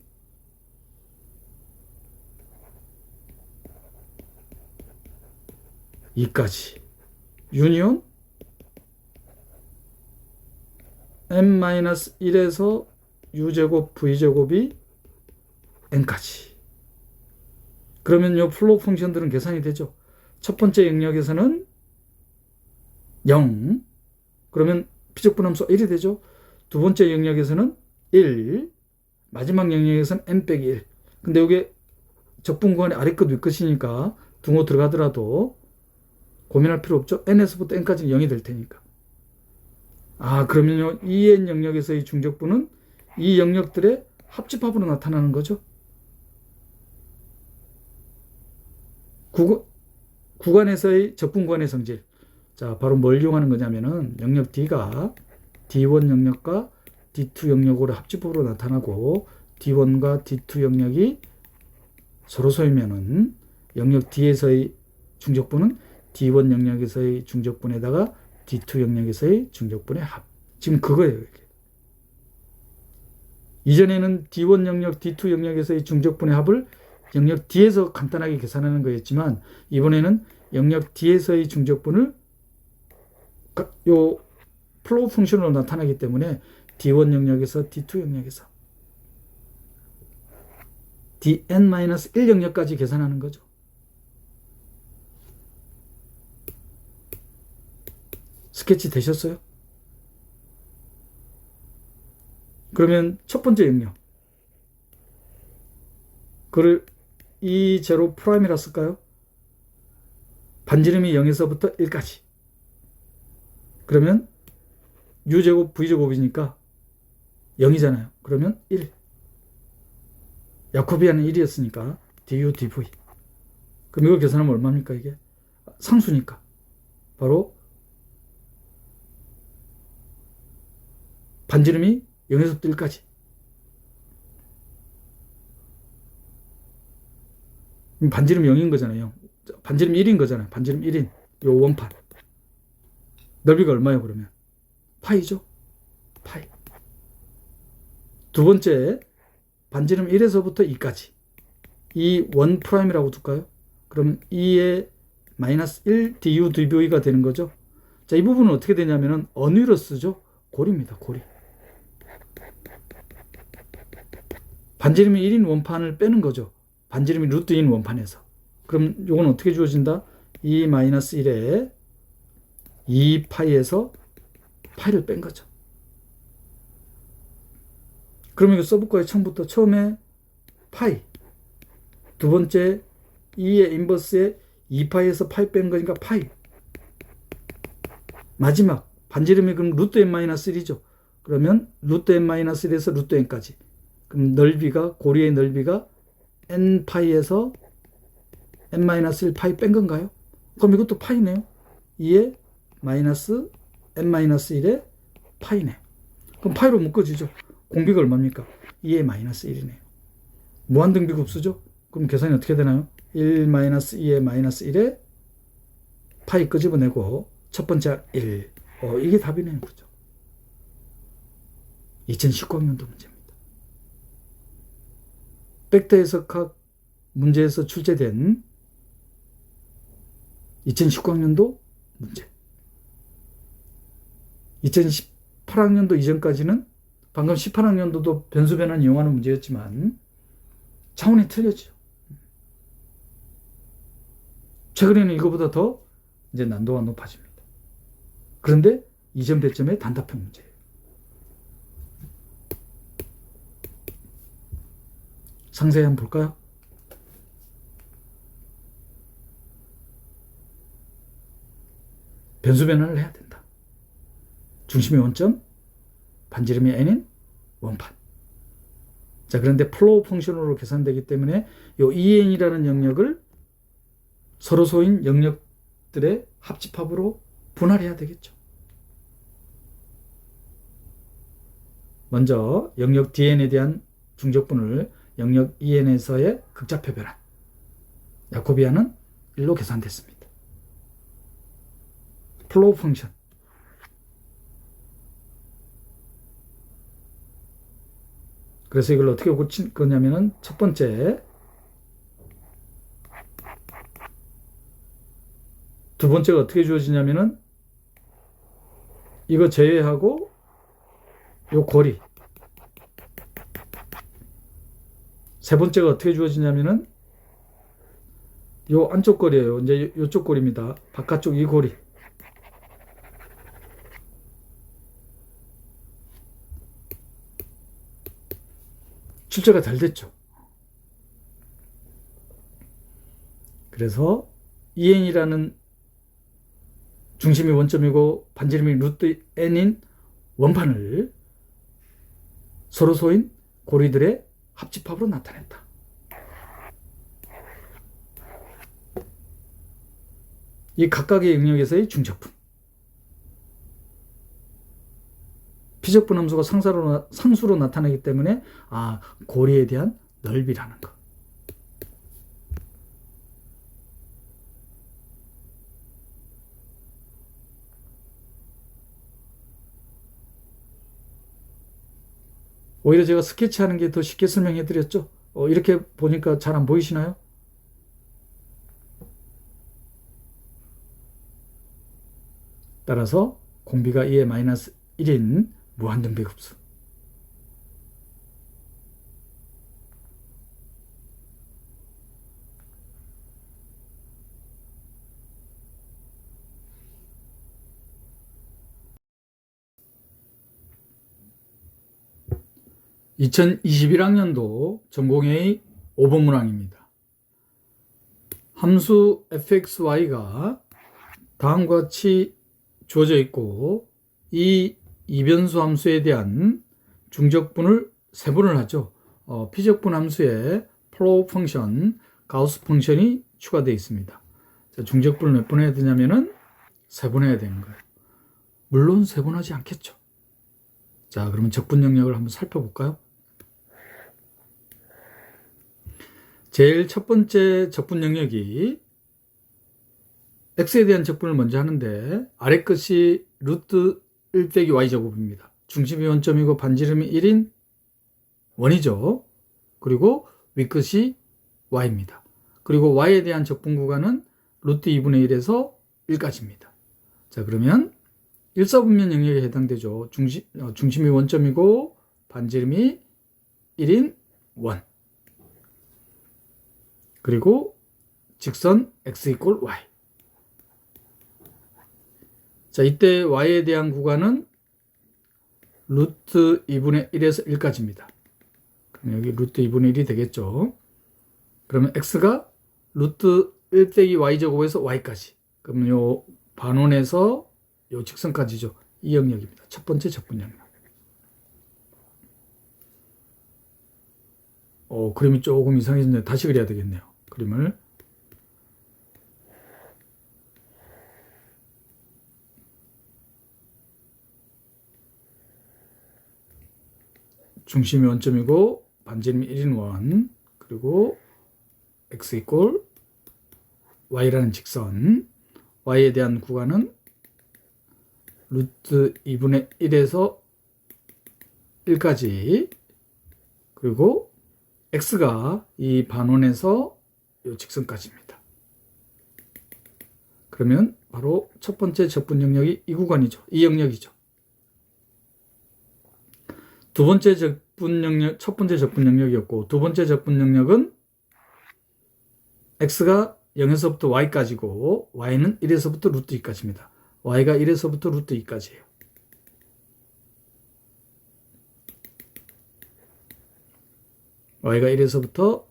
[SPEAKER 1] 2까지. 유니온 n-1에서 u제곱 v제곱이 n까지. 그러면 이 플로우 펑션들은 계산이 되죠. 첫 번째 영역에서는 0. 그러면 피적분함수 1이 되죠. 두 번째 영역에서는 1. 마지막 영역에서는 n 빼기 1. 근데 이게 적분 구간의 아래끝 윗끝이니까 둥어 들어가더라도 고민할 필요 없죠. n에서부터 n까지 0이 될 테니까. 그러면요, 2n 영역에서의 중적분은 이 영역들의 합집합으로 나타나는 거죠. 구간에서의 적분 구간의 성질. 자, 바로 뭘 이용하는 거냐면은 영역 D가 D1 영역과 D2 영역으로 합집합으로 나타나고 D1과 D2 영역이 서로 쏘이면은 영역 D에서의 중적분은 D1 영역에서의 중적분에다가 D2 영역에서의 중적분의 합. 지금 그거예요. 이게. 이전에는 D1 영역, D2 영역에서의 중적분의 합을 영역 D에서 간단하게 계산하는 거였지만 이번에는 영역 D에서의 중적분을 요 플로우 펑션으로 나타나기 때문에 D1 영역에서 D2 영역에서 dn-1 영역까지 계산하는 거죠. 스케치 되셨어요? 그러면 첫 번째 영역 그를 E0 프라임이라 쓸까요? 반지름이 0에서부터 1까지. 그러면 U제곱 V제곱이니까 0이잖아요. 그러면 1. 야코비아는 1이었으니까 du dv. 그럼 이거 계산하면 얼마입니까? 이게 상수니까 바로 반지름이 0에서부터 1까지. 반지름 0인 거잖아요. 반지름 1인 거잖아요. 반지름 1인 요 원판. 넓이가 얼마예요? 그러면 파이죠. 파이. 두 번째, 반지름 1에서부터 2까지. 이 원 프라임이라고 둘까요? 그럼 2의 마이너스 1 du dv가 되는 거죠. 자, 이 부분은 어떻게 되냐면은 어느 위로 쓰죠? 고리입니다. 고리. 반지름이 1인 원판을 빼는 거죠. 반지름이 루트인 원판에서. 그럼 이건 어떻게 주어진다? 2 마이너스 1에 2파이에서 파이를 뺀 거죠. 그럼 이거 써볼까요? 처음부터. 처음에 파이. 두 번째 2의 인버스에 2파이에서 파이 뺀 거니까 파이. 마지막 반지름이 그럼 루트 n-1이죠. 그러면 루트 n-1에서 루트 n까지. 그럼 넓이가, 고리의 넓이가 n파이에서 n-1 파이 뺀 건가요? 그럼 이것도 파이네요. 2의 마이너스 n-1의 파이네. 그럼 파이로 묶어지죠. 공비가 얼마입니까? 2의 마이너스 1이네요. 무한등비급수죠. 그럼 계산이 어떻게 되나요? 1 마이너스 2의 마이너스 1에 파이 끄집어내고 첫 번째 1. 이게 답이네요. 그죠? 2019학년도 문제입니다. 벡터 해석학 문제에서 출제된 2019학년도 문제. 2018학년도 이전까지는 방금 18학년도도 변수 변환 이용하는 문제였지만 차원이 틀렸죠. 최근에는 이거보다 더 이제 난도가 높아집니다. 그런데 이전 배점의 단답형 문제예요. 상세히 한번 볼까요? 변수 변환을 해야 된다. 중심의 원점, 반지름이 n인 원판. 자, 그런데 플로우 펑션으로 계산되기 때문에 이 en이라는 영역을 서로 소인 영역들의 합집합으로 분할해야 되겠죠. 먼저 영역 dn에 대한 중적분을 영역 en에서의 극좌표 변환. 야코비아는 1로 계산됐습니다. 플로우 펑션. 그래서 이걸 어떻게 고칠 거냐면은 첫 번째, 두 번째가 어떻게 주어지냐면은 이거 제외하고 요 고리. 세 번째가 어떻게 주어지냐면은 요 안쪽 고리예요. 이제 요쪽 고리입니다. 바깥쪽 이 고리. 출제가 잘 됐죠. 그래서 en이라는 중심이 원점이고 반지름이 루트 n인 원판을 서로 소인 고리들의 합집합으로 나타냈다. 이 각각의 영역에서의 중적분. 피적분 함수가 상수로 나타나기 때문에 고리에 대한 넓이라는 거. 오히려 제가 스케치하는 게 더 쉽게 설명해 드렸죠. 이렇게 보니까 잘 안 보이시나요? 따라서 공비가 2의 마이너스 1인 무한등비급수. (2021학년도) 전공의 5번 문항입니다. 함수 fxy가 다음과 같이 주어져 있고 이 이변수 함수에 대한 중적분을 세분을 하죠. 피적분 함수에 플로우 펑션, 가우스 펑션이 추가되어 있습니다. 자, 중적분을 몇 번 해야 되냐면은 세분해야 되는 거예요. 물론 세분하지 않겠죠. 자, 그러면 적분 영역을 한번 살펴볼까요? 제일 첫 번째 적분 영역이 x에 대한 적분을 먼저 하는데 아래 끝이 루트 1 빼기 y제곱입니다. 중심이 원점이고 반지름이 1인 원이죠. 그리고 윗끝이 y입니다. 그리고 y에 대한 적분 구간은 루트 2분의 1에서 1까지입니다. 자, 그러면 일사분면 영역에 해당되죠. 중심이 원점이고 반지름이 1인 원. 그리고 직선 x 이퀄 y. 자, 이때 y에 대한 구간은 루트 2분의 1에서 1까지입니다. 그럼 여기 루트 2분의 1이 되겠죠. 그러면 x가 루트 1 빼기 y제곱에서 y까지. 그러면 요 반원에서 요 직선까지죠. 이 영역입니다. 첫 번째 적분 영역. 그림이 조금 이상해졌네요. 다시 그려야 되겠네요. 그림을. 중심이 원점이고 반지름이 1인 원, 그리고 x 이퀄 y라는 직선, y에 대한 구간은 루트 2분의 1에서 1까지, 그리고 x가 이 반원에서 이 직선까지입니다. 그러면 바로 첫 번째 적분 영역이 이 구간이죠. 이 영역이죠. 두 번째 적분 영역, 첫 번째 적분 영역이었고, 두 번째 적분 영역은 x가 0에서부터 y까지고, y는 1에서부터 루트 2까지입니다. y가 1에서부터 루트 2까지예요. y가 1에서부터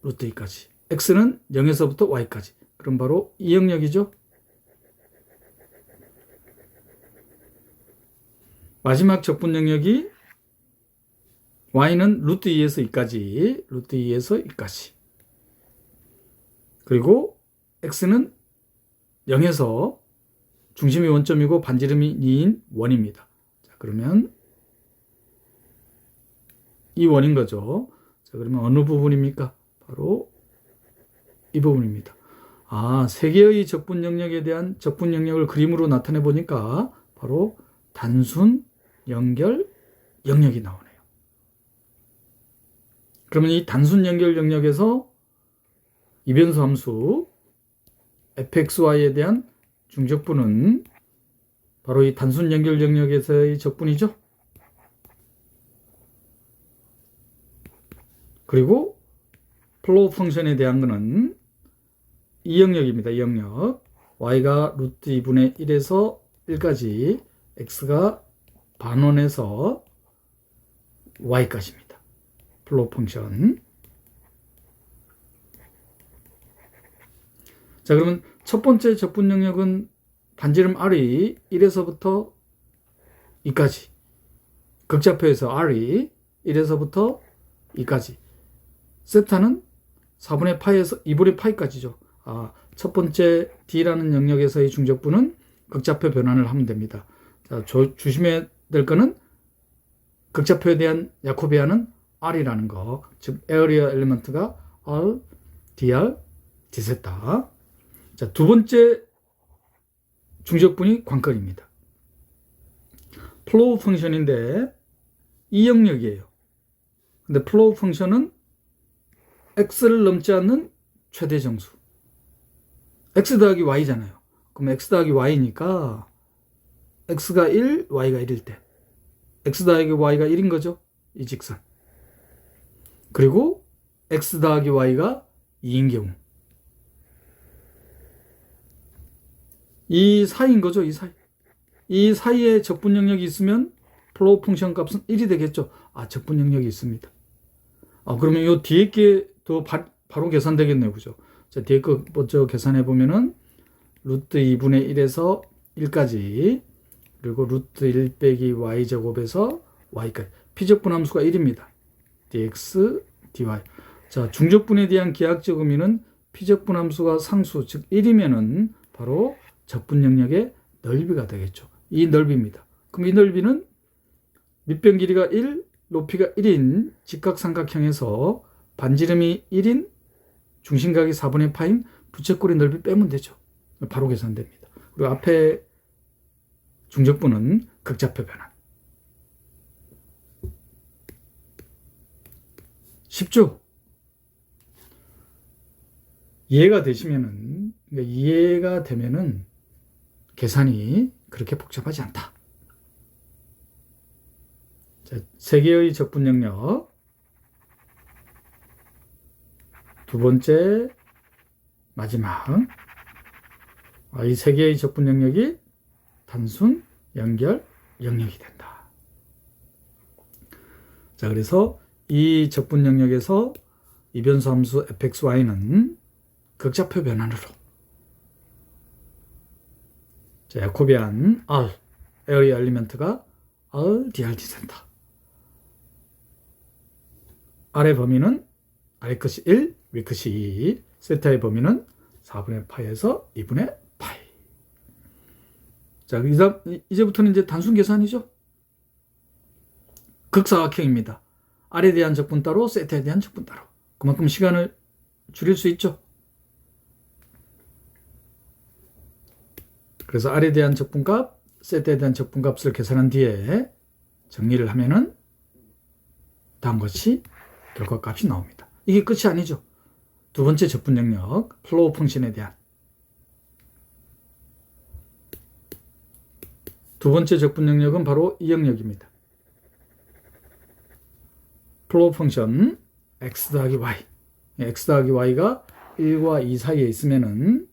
[SPEAKER 1] 루트 2까지. x는 0에서부터 y까지. 그럼 바로 이 영역이죠. 마지막 적분 영역이 y는 루트 2에서 2까지, 루트 2에서 2까지. 그리고 x는 0에서 중심이 원점이고 반지름이 2인 원입니다. 자, 그러면 이 원인 거죠. 자, 그러면 어느 부분입니까? 바로 이 부분입니다. 세 개의 적분 영역에 대한 적분 영역을 그림으로 나타내 보니까 바로 단순 연결 영역이 나오네요. 그러면 이 단순 연결 영역에서 이변수 함수 fxy에 대한 중적분은 바로 이 단순 연결 영역에서의 적분이죠. 그리고 플로우 펑션에 대한 것은 이 영역입니다. 이 영역. y가 루트 2분의 1에서 1까지, x가 반원에서 y까지입니다. 플로우 펑션. 자, 그러면 첫 번째 적분 영역은 반지름 r이 1에서부터 2까지. 극좌표에서 r이 1에서부터 2까지. 세타는 4분의 파이에서 2분의 파이까지죠. 첫 번째 D라는 영역에서의 중적분은 극좌표 변환을 하면 됩니다. 자, 조심해야 될 거는 극좌표에 대한 야코비아는 R이라는 거, 즉 에어리어 엘리먼트가 R, dr, d세타. 자, 두 번째 중적분이 관건입니다. 플로우 펑션인데 이 영역이에요. 근데 플로우 펑션은 x를 넘지 않는 최대 정수. x 더하기 y잖아요. 그럼 x 더하기 y니까 x가 1, y가 1일 때 x 더하기 y가 1인 거죠. 이 직선. 그리고 x 더하기 y가 2인 경우. 이 사이인 거죠. 이 사이. 이 사이에 적분 영역이 있으면 플로우 펑션 값은 1이 되겠죠. 적분 영역이 있습니다. 그러면 이 뒤에 게 더 바로 계산되겠네요. 그죠? 자, 뒤에 거 먼저 계산해 보면은 루트 2분의 1에서 1까지, 그리고 루트 1 빼기 y제곱에서 y까지. 피적분함수가 1입니다. dx, dy. 자, 중적분에 대한 기하학적 의미는 피적분함수가 상수, 즉 1이면은 바로 적분 영역의 넓이가 되겠죠. 이 넓이입니다. 그럼 이 넓이는 밑변 길이가 1, 높이가 1인 직각삼각형에서 반지름이 1인 중심각이 4분의 파인 부채꼴의 넓이 빼면 되죠. 바로 계산됩니다. 그리고 앞에 중적분은 극좌표 변환. 쉽죠? 이해가 되시면은, 그러니까 이해가 되면은 계산이 그렇게 복잡하지 않다. 자, 세 개의 적분 영역. 두 번째, 마지막. 이 세 개의 적분 영역이 단순 연결 영역이 된다. 자, 그래서 이 적분 영역에서 이변수 함수 fxy는 극좌표 변환으로, 자, 야코비안 R, 에어리어 엘리먼트가 R, dr, d센터. R의 범위는 R의 끝이 1, 위 끝이 2, 세타의 범위는 4분의 파이에서 2분의 파이. 자, 이제부터는 이제 단순 계산이죠. 극사각형입니다. R에 대한 적분 따로, 세타에 대한 적분 따로. 그만큼 시간을 줄일 수 있죠. 그래서 R에 대한 적분값, 세타에 대한 적분값을 계산한 뒤에 정리를 하면은 다음과 같이 결과값이 나옵니다. 이게 끝이 아니죠. 두 번째 적분 영역, 플로우 펑션에 대한. 두 번째 적분 영역은 바로 이 영역입니다. 플로우 펑션 x 더하기 y. x 더하기 y가 1과 2 사이에 있으면은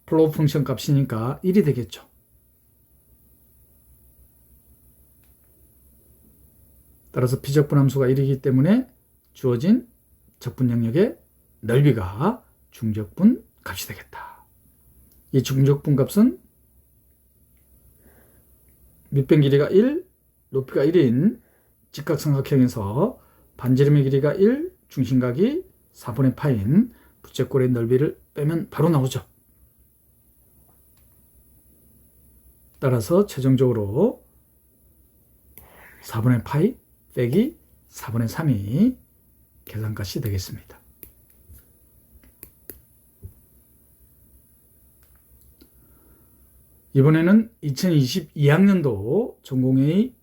[SPEAKER 1] 플로우 펑션 값이니까 1이 되겠죠. 따라서 피적분 함수가 1이기 때문에 주어진 적분 영역의 넓이가 중적분 값이 되겠다. 이 중적분 값은 밑변 길이가 1, 높이가 1인 직각삼각형에서 반지름의 길이가 1, 중심각이 4분의 파인 부채꼴의 넓이를 빼면 바로 나오죠. 따라서 최종적으로 4분의 파이 빼기 4분의 3이 계산값이 되겠습니다. 이번에는 2022학년도 전공의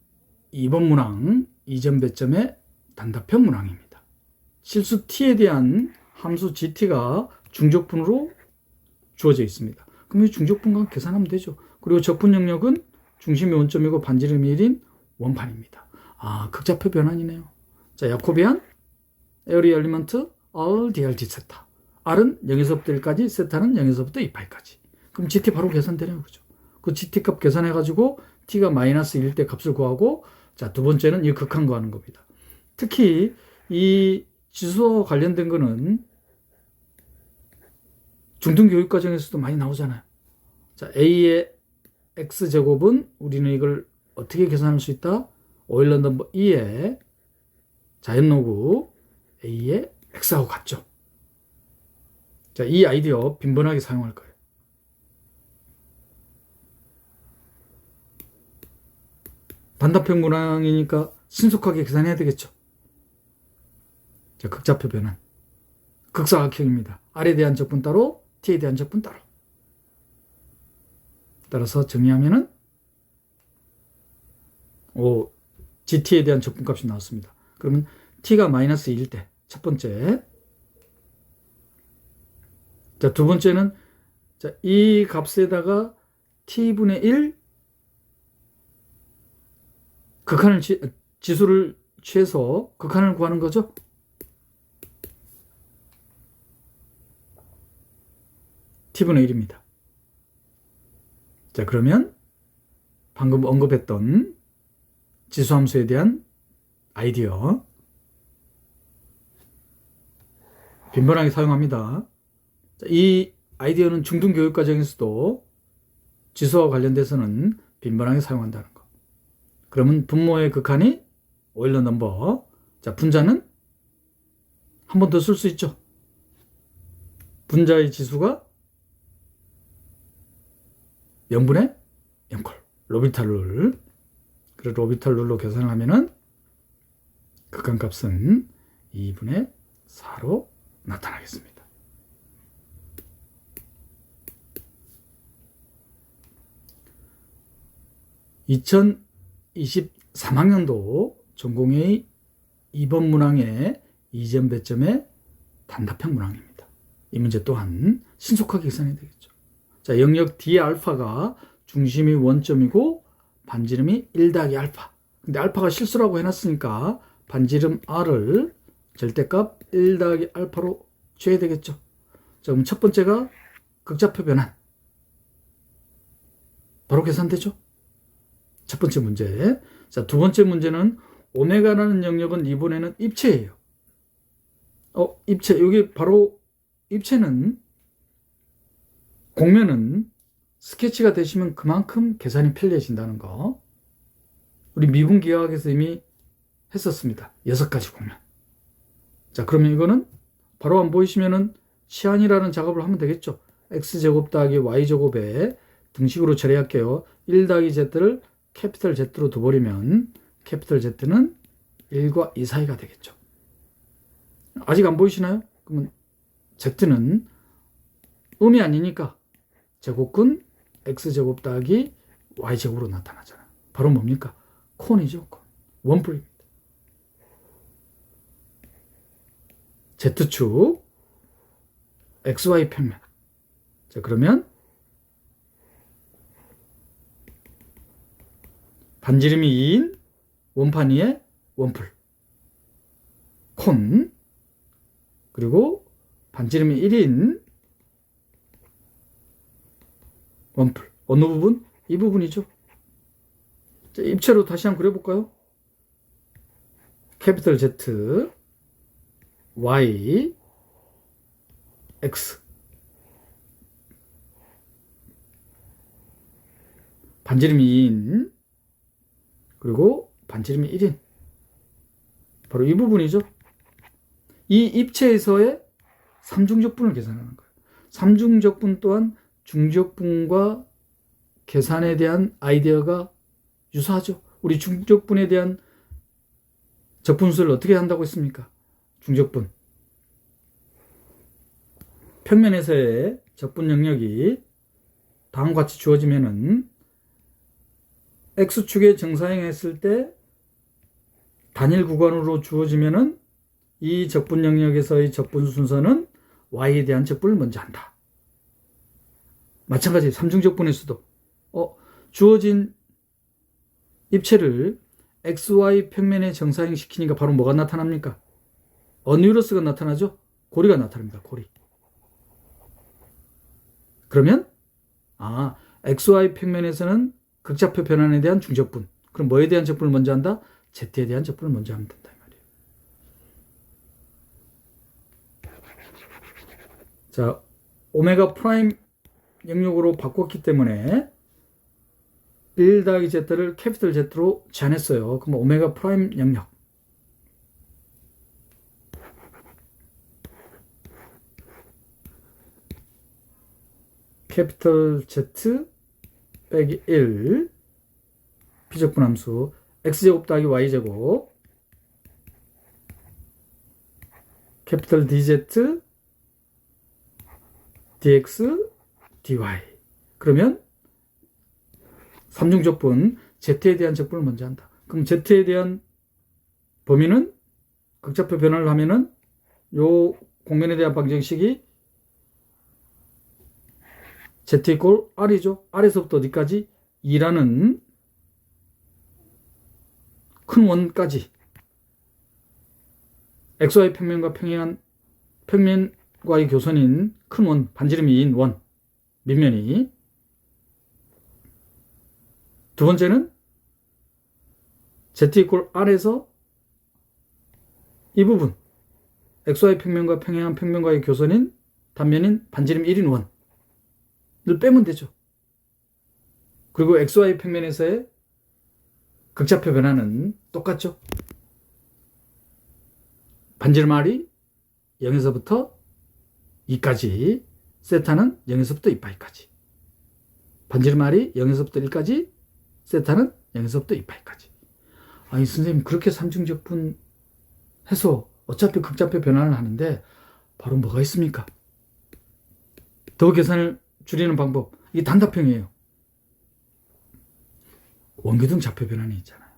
[SPEAKER 1] 2번 문항 2점 배점의 단답형 문항입니다. 실수 t에 대한 함수 gt가 중적분으로 주어져 있습니다. 그럼 이 중적분과 계산하면 되죠. 그리고 적분 영역은 중심이 원점이고 반지름이 1인 원판입니다. 극좌표 변환이네요. 자, 야코비안 에어리어 엘리먼트 R, dr, d세타. R은 0에서부터 1까지, 세타는 0에서부터 2파이까지. 그럼 GT 바로 계산되는 거죠. 그 GT 값 계산해가지고 T가 마이너스 1일 때 값을 구하고, 자, 두 번째는 이 극한 구하는 겁니다. 특히 이 지수와 관련된 거는 중등교육과정에서도 많이 나오잖아요. 자, A의 X제곱은 우리는 이걸 어떻게 계산할 수 있다? 오일러 넘버 2의 자연로그 A의 X하고 같죠. 자, 이 아이디어 빈번하게 사용할 거예요. 단답형 문항이니까 신속하게 계산해야 되겠죠. 자, 극좌표 변환. 극사각형입니다. R에 대한 적분 따로, T에 대한 적분 따로. 따라서 정리하면은 GT에 대한 적분값이 나왔습니다. 그러면 T가 마이너스 1일 때 첫 번째. 자, 두 번째는 자, 이 값에다가 T분의 1 극한을 지수를 취해서 극한을 구하는 거죠. T분의 1입니다. 자, 그러면 방금 언급했던 지수함수에 대한 아이디어 빈번하게 사용합니다. 이 아이디어는 중등교육 과정에서도 지수와 관련돼서는 빈번하게 사용한다는 거. 그러면 분모의 극한이 오일러 넘버. 자, 분자는 한 번 더 쓸 수 있죠. 분자의 지수가 0분의 0콜. 로비탈 룰. 그래서 로비탈 룰로 계산을 하면은 극한값은 2분의 4로 나타나겠습니다. (2023학년도) 전공의 2번 문항의 이점 배점의 단답형 문항입니다. 이 문제 또한 신속하게 계산해야 되겠죠. 자, 영역 D알파가 중심이 원점이고 반지름이 1 알파. 근데 알파가 실수라고 해놨으니까 반지름 R을 절대값 1 알파로 줘야 되겠죠. 자, 그럼 첫 번째가 극좌표 변환. 바로 계산되죠. 첫 번째 문제. 자, 두 번째 문제는 오메가라는 영역은 이번에는 입체예요. 입체. 여기 바로 입체는 공면은 스케치가 되시면 그만큼 계산이 편리해진다는 거. 우리 미분기하학에서 이미 했었습니다. 6가지 공면. 자, 그러면 이거는 바로 안 보이시면은 시한이라는 작업을 하면 되겠죠. x제곱 더하기 y제곱에 등식으로 처리할게요. 1 더하기 z를 캐피털 Z로 둬버리면 캐피털 Z는 1과 2 사이가 되겠죠. 아직 안 보이시나요? 그러면 Z는 음이 아니니까 제곱근 x제곱 더하기 y제곱으로 나타나잖아요. 바로 뭡니까? 콘이죠. 콘. 원뿔입니다. Z축 XY 평면. 자, 그러면 반지름이 2인 원판 위에 원풀 콘, 그리고 반지름이 1인 원풀. 어느 부분? 이 부분이죠. 자, 입체로 다시 한번 그려볼까요? 캐피털 Z Y X. 반지름이 2인 그리고 반지름이 1인. 바로 이 부분이죠. 이 입체에서의 삼중적분을 계산하는 거예요. 삼중적분 또한 중적분과 계산에 대한 아이디어가 유사하죠. 우리 중적분에 대한 적분수를 어떻게 한다고 했습니까? 중적분. 평면에서의 적분 영역이 다음과 같이 주어지면은 X축에 정사행했을 때 단일 구간으로 주어지면은 이 적분 영역에서의 적분 순서는 Y에 대한 적분을 먼저 한다. 마찬가지 삼중적분에서도 주어진 입체를 XY 평면에 정사행 시키니까 바로 뭐가 나타납니까? 어뉴러스가 나타나죠? 고리가 나타납니다. 고리. 그러면 XY 평면에서는 극좌표 변환에 대한 중적분. 그럼 뭐에 대한 적분을 먼저 한다? Z에 대한 적분을 먼저 하면 된다 이 말이에요. 자, 오메가 프라임 영역으로 바꿨기 때문에 1 더하기 Z를 캐피털 Z로 제한했어요. 그럼 오메가 프라임 영역. 캐피털 Z 빼기 1 비적분 함수 x제곱 더하기 y제곱 캐피털 DZ dx dy. 그러면 삼중적분 z에 대한 적분을 먼저 한다. 그럼 z에 대한 범위는 극좌표 변화를 하면은 요 공면에 대한 방정식이 z 이꼴 r이죠. r에서부터 어디까지? 2라는 큰 원까지 xy 평면과 평행한 평면과의 교선인 큰 원, 반지름이 2인 원, 밑면이. 두 번째는 z 이꼴 r에서 이 부분 xy 평면과 평행한 평면과의 교선인 단면인 반지름 1인 원을 빼면 되죠. 그리고 XY 평면에서의 극좌표 변화는 똑같죠. 반지름 R이 0에서부터 2까지, 세타는 0에서부터 2파이까지. 반지름 R이 0에서부터 1까지, 세타는 0에서부터 2파이까지. 아니 선생님 그렇게 삼중적분 해서 어차피 극좌표 변환을 하는데 바로 뭐가 있습니까? 더 계산을 줄이는 방법. 이게 단답형이에요. 원기둥 좌표 변환이 있잖아요.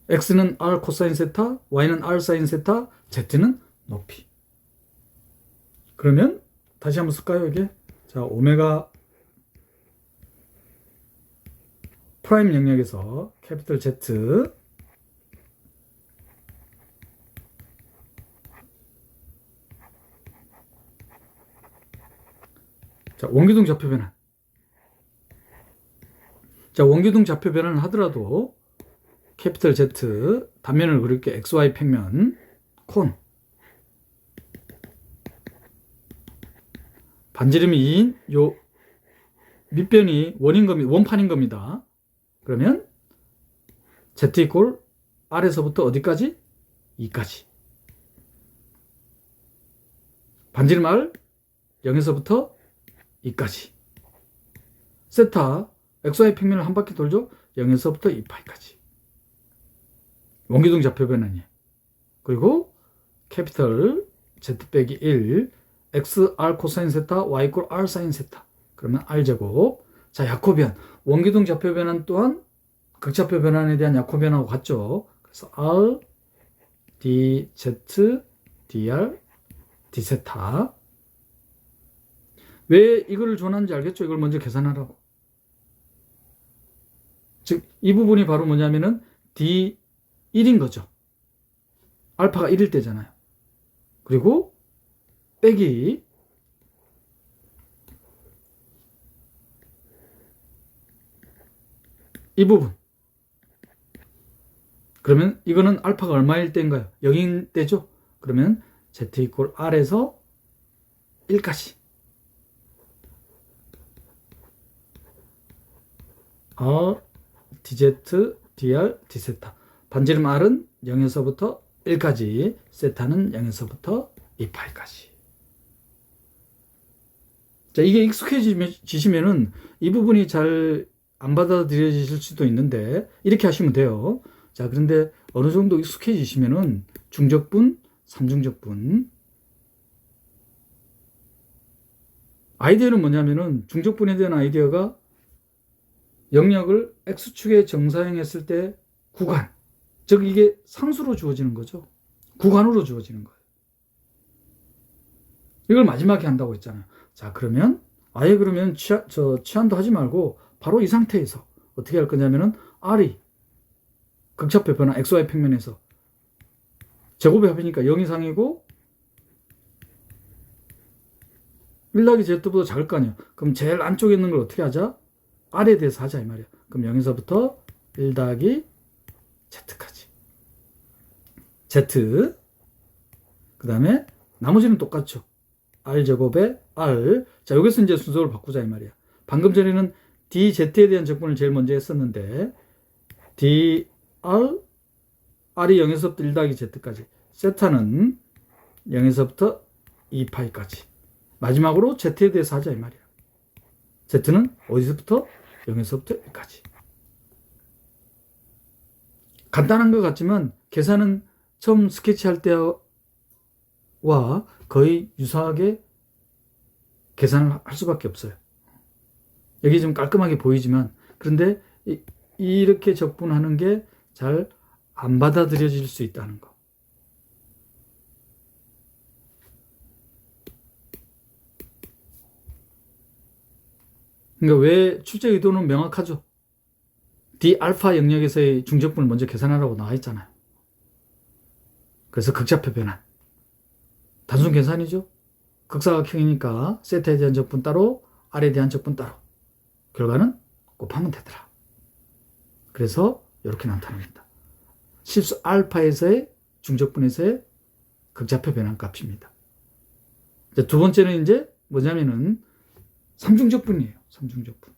[SPEAKER 1] X는 R 코사인 세타, Y는 R 사인 세타, Z는 높이. 그러면 다시 한번 쓸까요, 이게? 자, 오메가 프라임 영역에서 캐피털 Z 자, 원기둥 좌표 변환. 자, 원기둥 좌표 변환을 하더라도 캐피털 Z 단면을 그릴게 XY 평면 콘 반지름이 2인 요 밑변이 원판인 겁니다. 그러면 Z 이꼴 R에서부터 어디까지? 2까지. 반지름 R 0에서부터 2까지. 세타 XY 평면을 한 바퀴 돌죠? 0에서부터 2파이까지. 원기둥 좌표 변환이에요. 그리고 캐피털 Z 빼기 1 X R 코사인 세타 Y 이꼴 R 사인 세타. 그러면 R 제곱. 자, 야코변. 원기둥 좌표 변환 또한 극좌표 변환에 대한 야코변하고 같죠. 그래서 R dz dr d세타. 왜 이걸 전하는지 알겠죠? 이걸 먼저 계산하라고. 즉, 이 부분이 바로 뭐냐면은 D1인 거죠. 알파가 1일 때잖아요. 그리고 빼기 이 부분. 그러면 이거는 알파가 얼마일 때인가요? 0일 때죠? 그러면 Z 이꼴 R에서 1까지. R, dz, dr, d세타. 반지름 R은 0에서부터 1까지, 세타는 0에서부터 2파이까지. 자, 이게 익숙해지시면은 이 부분이 잘 안 받아들여지실 수도 있는데 이렇게 하시면 돼요. 자, 그런데 어느 정도 익숙해지시면은 중적분, 삼중적분. 아이디어는 뭐냐면은 중적분에 대한 아이디어가 영역을 X축에 정사형했을 때 구간, 즉 이게 상수로 주어지는 거죠. 구간으로 주어지는 거예요. 이걸 마지막에 한다고 했잖아요. 자, 그러면 아예 그러면 치환도 하지 말고 바로 이 상태에서 어떻게 할 거냐면은 R이 극좌표 변화 XY 평면에서 제곱의 합이니까 0 이상이고 1 더하기 Z보다 작을 거 아니에요. 그럼 제일 안쪽에 있는 걸 어떻게 하자? R에 대해서 하자 이 말이야. 그럼 0에서부터 1 더하기 Z까지. Z. 그 다음에 나머지는 똑같죠. R제곱에 R. 자, 여기서 이제 순서를 바꾸자 이 말이야. 방금 전에는 DZ에 대한 적분을 제일 먼저 했었는데 DR, R이 0에서부터 1 더하기 Z까지. 세타는 0에서부터 2파이까지. 마지막으로 Z에 대해서 하자 이 말이야. Z는 어디서부터? 0에서부터 1까지. 간단한 것 같지만 계산은 처음 스케치할 때와 거의 유사하게 계산을 할 수밖에 없어요. 여기 좀 깔끔하게 보이지만 그런데 이렇게 적분하는 게 잘 안 받아들여질 수 있다는 거. 그러니까 왜 출제 의도는 명확하죠. D알파 영역에서의 중적분을 먼저 계산하라고 나와 있잖아요. 그래서 극좌표 변환. 단순 계산이죠. 극사각형이니까 세타에 대한 적분 따로, R에 대한 적분 따로. 결과는 곱하면 되더라. 그래서 이렇게 나타납니다. 실수 알파에서의 중적분에서의 극좌표 변환 값입니다. 두 번째는 이제 뭐냐면은 삼중적분이에요. 삼중적분.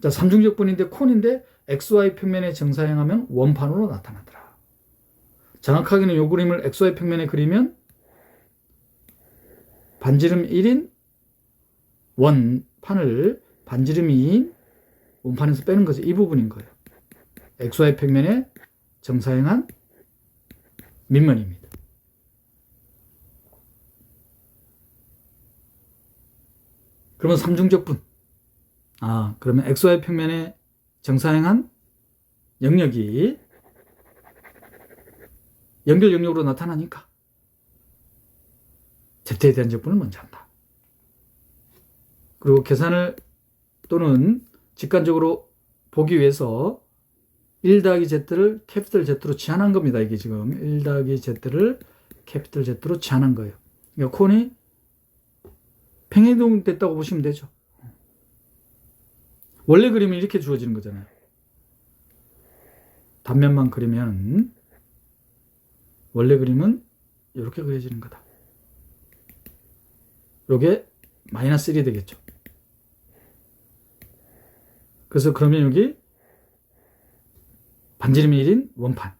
[SPEAKER 1] 자, 삼중적분인데 콘인데 XY 평면에 정사형하면 원판으로 나타나더라. 정확하게는 이 그림을 XY 평면에 그리면 반지름 1인 원판을 반지름 2인 원판에서 빼는 거죠. 이 부분인 거예요. XY 평면에 정사형한 밑면입니다. 그러면 삼중적분. 그러면 XY 평면에 정사형한 영역이 연결 영역으로 나타나니까 Z에 대한 적분을 먼저 한다. 그리고 계산을 또는 직관적으로 보기 위해서 1 더하기 Z를 캐피털 Z로 치환한 겁니다. 이게 지금 1 더하기 Z를 캐피털 Z로 치환한 거예요. 그러니까 콘이 평행이동 됐다고 보시면 되죠. 원래 그림은 이렇게 주어지는 거잖아요. 단면만 그리면 원래 그림은 이렇게 그려지는 거다. 요게 마이너스 1이 되겠죠. 그래서 그러면 여기 반지름 1인 원판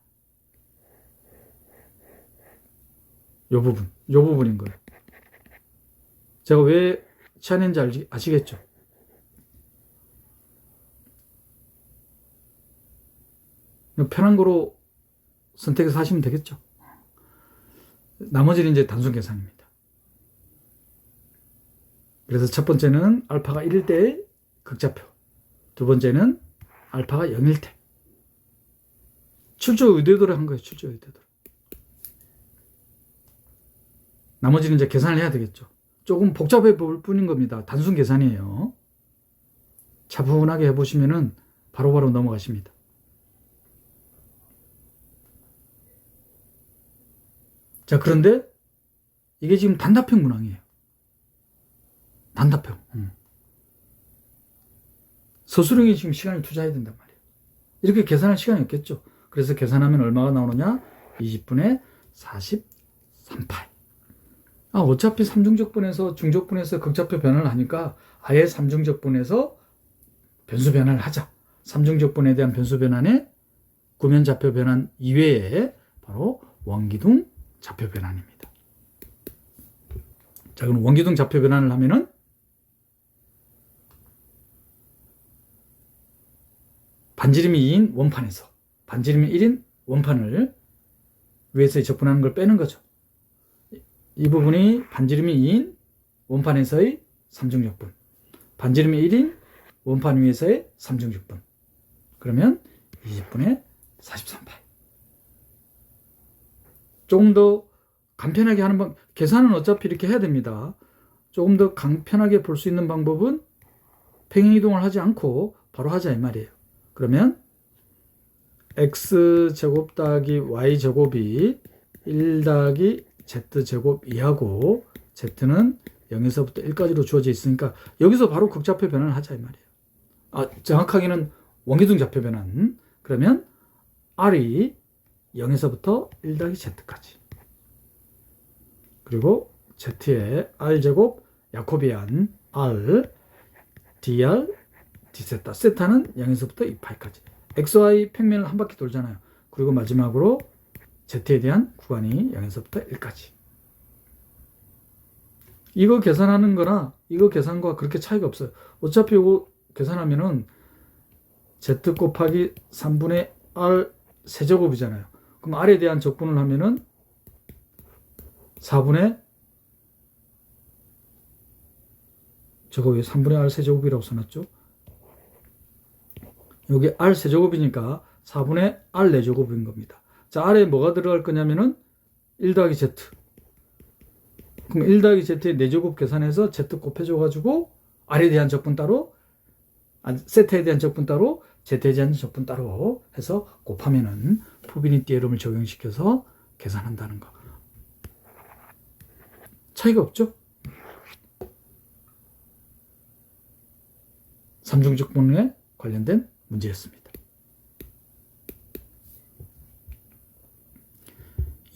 [SPEAKER 1] 요 부분인 거예요. 제가 왜 치환했는지 아시겠죠? 편한 거로 선택해서 하시면 되겠죠. 나머지는 이제 단순 계산입니다. 그래서 첫 번째는 알파가 1일 때의 극좌표, 두 번째는 알파가 0일 때. 출조 의도대로 한 거예요. 출조 의도대로. 나머지는 이제 계산을 해야 되겠죠. 조금 복잡해 볼 뿐인 겁니다. 단순 계산이에요. 차분하게 해보시면은 바로바로 넘어가십니다. 자, 그런데 이게 지금 단답형 문항이에요. 단답형. 서술형이 지금 시간을 투자해야 된단 말이에요. 이렇게 계산할 시간이 없겠죠. 그래서 계산하면 얼마가 나오느냐? 20분의 43파이. 어차피 삼중적분에서 중적분에서 극좌표 변환을 하니까 아예 삼중적분에서 변수 변환을 하자. 삼중적분에 대한 변수 변환에 구면좌표 변환 이외에 바로 원기둥 좌표 변환입니다. 자, 그럼 원기둥 좌표 변환을 하면은 반지름이 2인 원판에서 반지름이 1인 원판을 위에서 적분하는 걸 빼는 거죠. 이 부분이 반지름이 2인 원판에서의 삼중적분, 반지름이 1인 원판 위에서의 삼중적분. 그러면 20분의 43파이. 조금 더 간편하게 하는 방법, 계산은 어차피 이렇게 해야 됩니다. 조금 더 간편하게 볼 수 있는 방법은 평행이동을 하지 않고 바로 하자 이 말이에요. 그러면 x제곱 더하기 y제곱이 1 더하기 z제곱 2하고 z는 0에서부터 1까지로 주어져 있으니까 여기서 바로 극좌표 변환을 하자 이 말이에요. 정확하게는 원기둥 좌표 변환. 그러면 r이 0에서부터 1 더하기 z까지. 그리고 z의 r제곱 야코비안 r dr d세타. 세타는 0에서부터 2파이까지. xy 평면을 한 바퀴 돌잖아요. 그리고 마지막으로 z에 대한 구간이 0에서부터 1까지. 이거 계산하는 거나 이거 계산과 그렇게 차이가 없어요. 어차피 이거 계산하면은 z 곱하기 3분의 r 세제곱이잖아요. 그럼 r에 대한 적분을 하면은 4분의 저거 왜 3분의 r 세제곱이라고 써놨죠? 여기 r 세제곱이니까 4분의 r 4제곱인 겁니다. 자, r에 뭐가 들어갈 거냐면은 1 더하기 z. 그럼 1 더하기 z의 4제곱 계산해서 z 곱해줘가지고 r에 대한 적분 따로, 세타에 대한 적분 따로, z에 대한 적분 따로 해서 곱하면은 푸비니 띠에롬을 적용시켜서 계산한다는 거. 차이가 없죠? 삼중적분에 관련된 문제였습니다.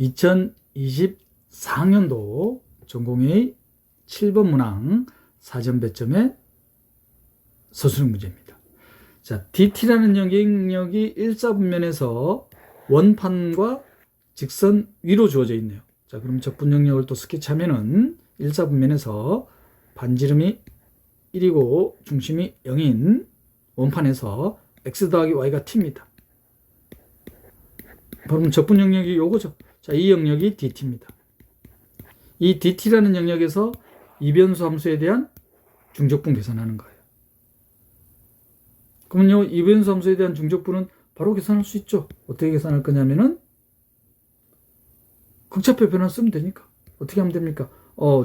[SPEAKER 1] 2024학년도 전공의 7번 문항 사전 배점의 서술형 문제입니다. 자, DT라는 영역이 일사분면에서 원판과 직선 위로 주어져 있네요. 자, 그럼 적분 영역을 또 스케치하면은 일사분면에서 반지름이 1이고 중심이 0인 원판에서 x 더하기 y가 t입니다. 그럼 적분 영역이 요거죠. 자, 이 영역이 dt입니다. 이 dt라는 영역에서 이변수 함수에 대한 중적분 계산하는 거예요. 그러면요, 이변수 함수에 대한 중적분은 바로 계산할 수 있죠. 어떻게 계산할 거냐면은 극차표 변환 쓰면 되니까. 어떻게 하면 됩니까?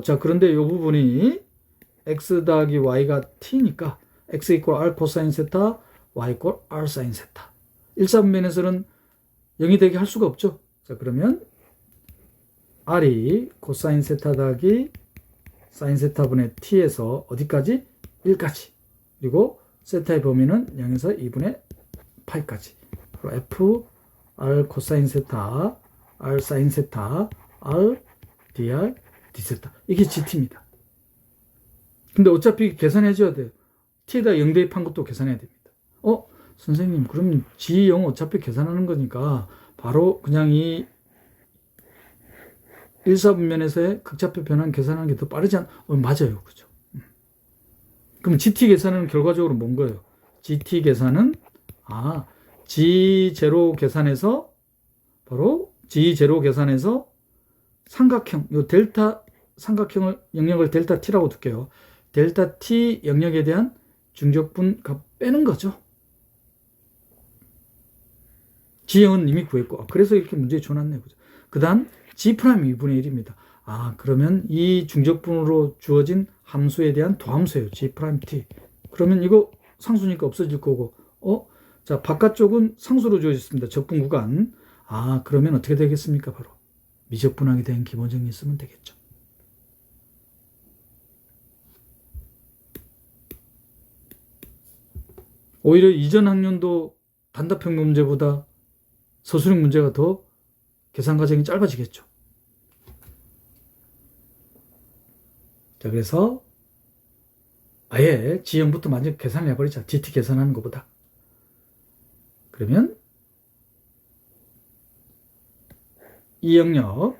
[SPEAKER 1] 자, 그런데 이 부분이 x 더하기 y가 t니까 x 이퀄 r 코사인 세타, y 이퀄 r 사인 세타. 일사분면에서는 0이 되게 할 수가 없죠. 자, 그러면 r이 코사인 세타 더하기 사인 세타분의 t에서 어디까지? 1까지. 그리고 세타의 범위는 0에서 2분의 파이까지. f r 코사인 세타, r 사인 세타, r dr d 세타. 이게 gt입니다. 근데 어차피 계산해줘야 돼요. t에다 0 대입한 것도 계산해야 됩니다. 선생님, 그럼 g0 어차피 계산하는 거니까 바로 그냥 이 일사분면에서의 극차표 변환 계산하는 게 더 빠르지 맞아요. 그죠? 그럼 GT 계산은 결과적으로 뭔 거예요? GT 계산은, G0 계산해서, 바로 G0 계산해서 삼각형, 요 델타 삼각형을, 영역을 델타 T라고 둘게요. 델타 T 영역에 대한 중적분 값 빼는 거죠. G형은 이미 구했고, 그래서 이렇게 문제에 줘놨네요. 그 다음, G' 2분의 1입니다. 그러면 이 중적분으로 주어진 함수에 대한 도함수예요. G' T. 그러면 이거 상수니까 없어질 거고, 자, 바깥쪽은 상수로 주어졌습니다. 적분 구간. 그러면 어떻게 되겠습니까? 바로 미적분하게 된 기본 정리 쓰면 되겠죠. 오히려 이전 학년도 단답형 문제보다 서술형 문제가 더 계산 과정이 짧아지겠죠. 자, 그래서 아예 G형부터 먼저 계산을 해버리자. GT 계산하는 것보다. 그러면 이 영역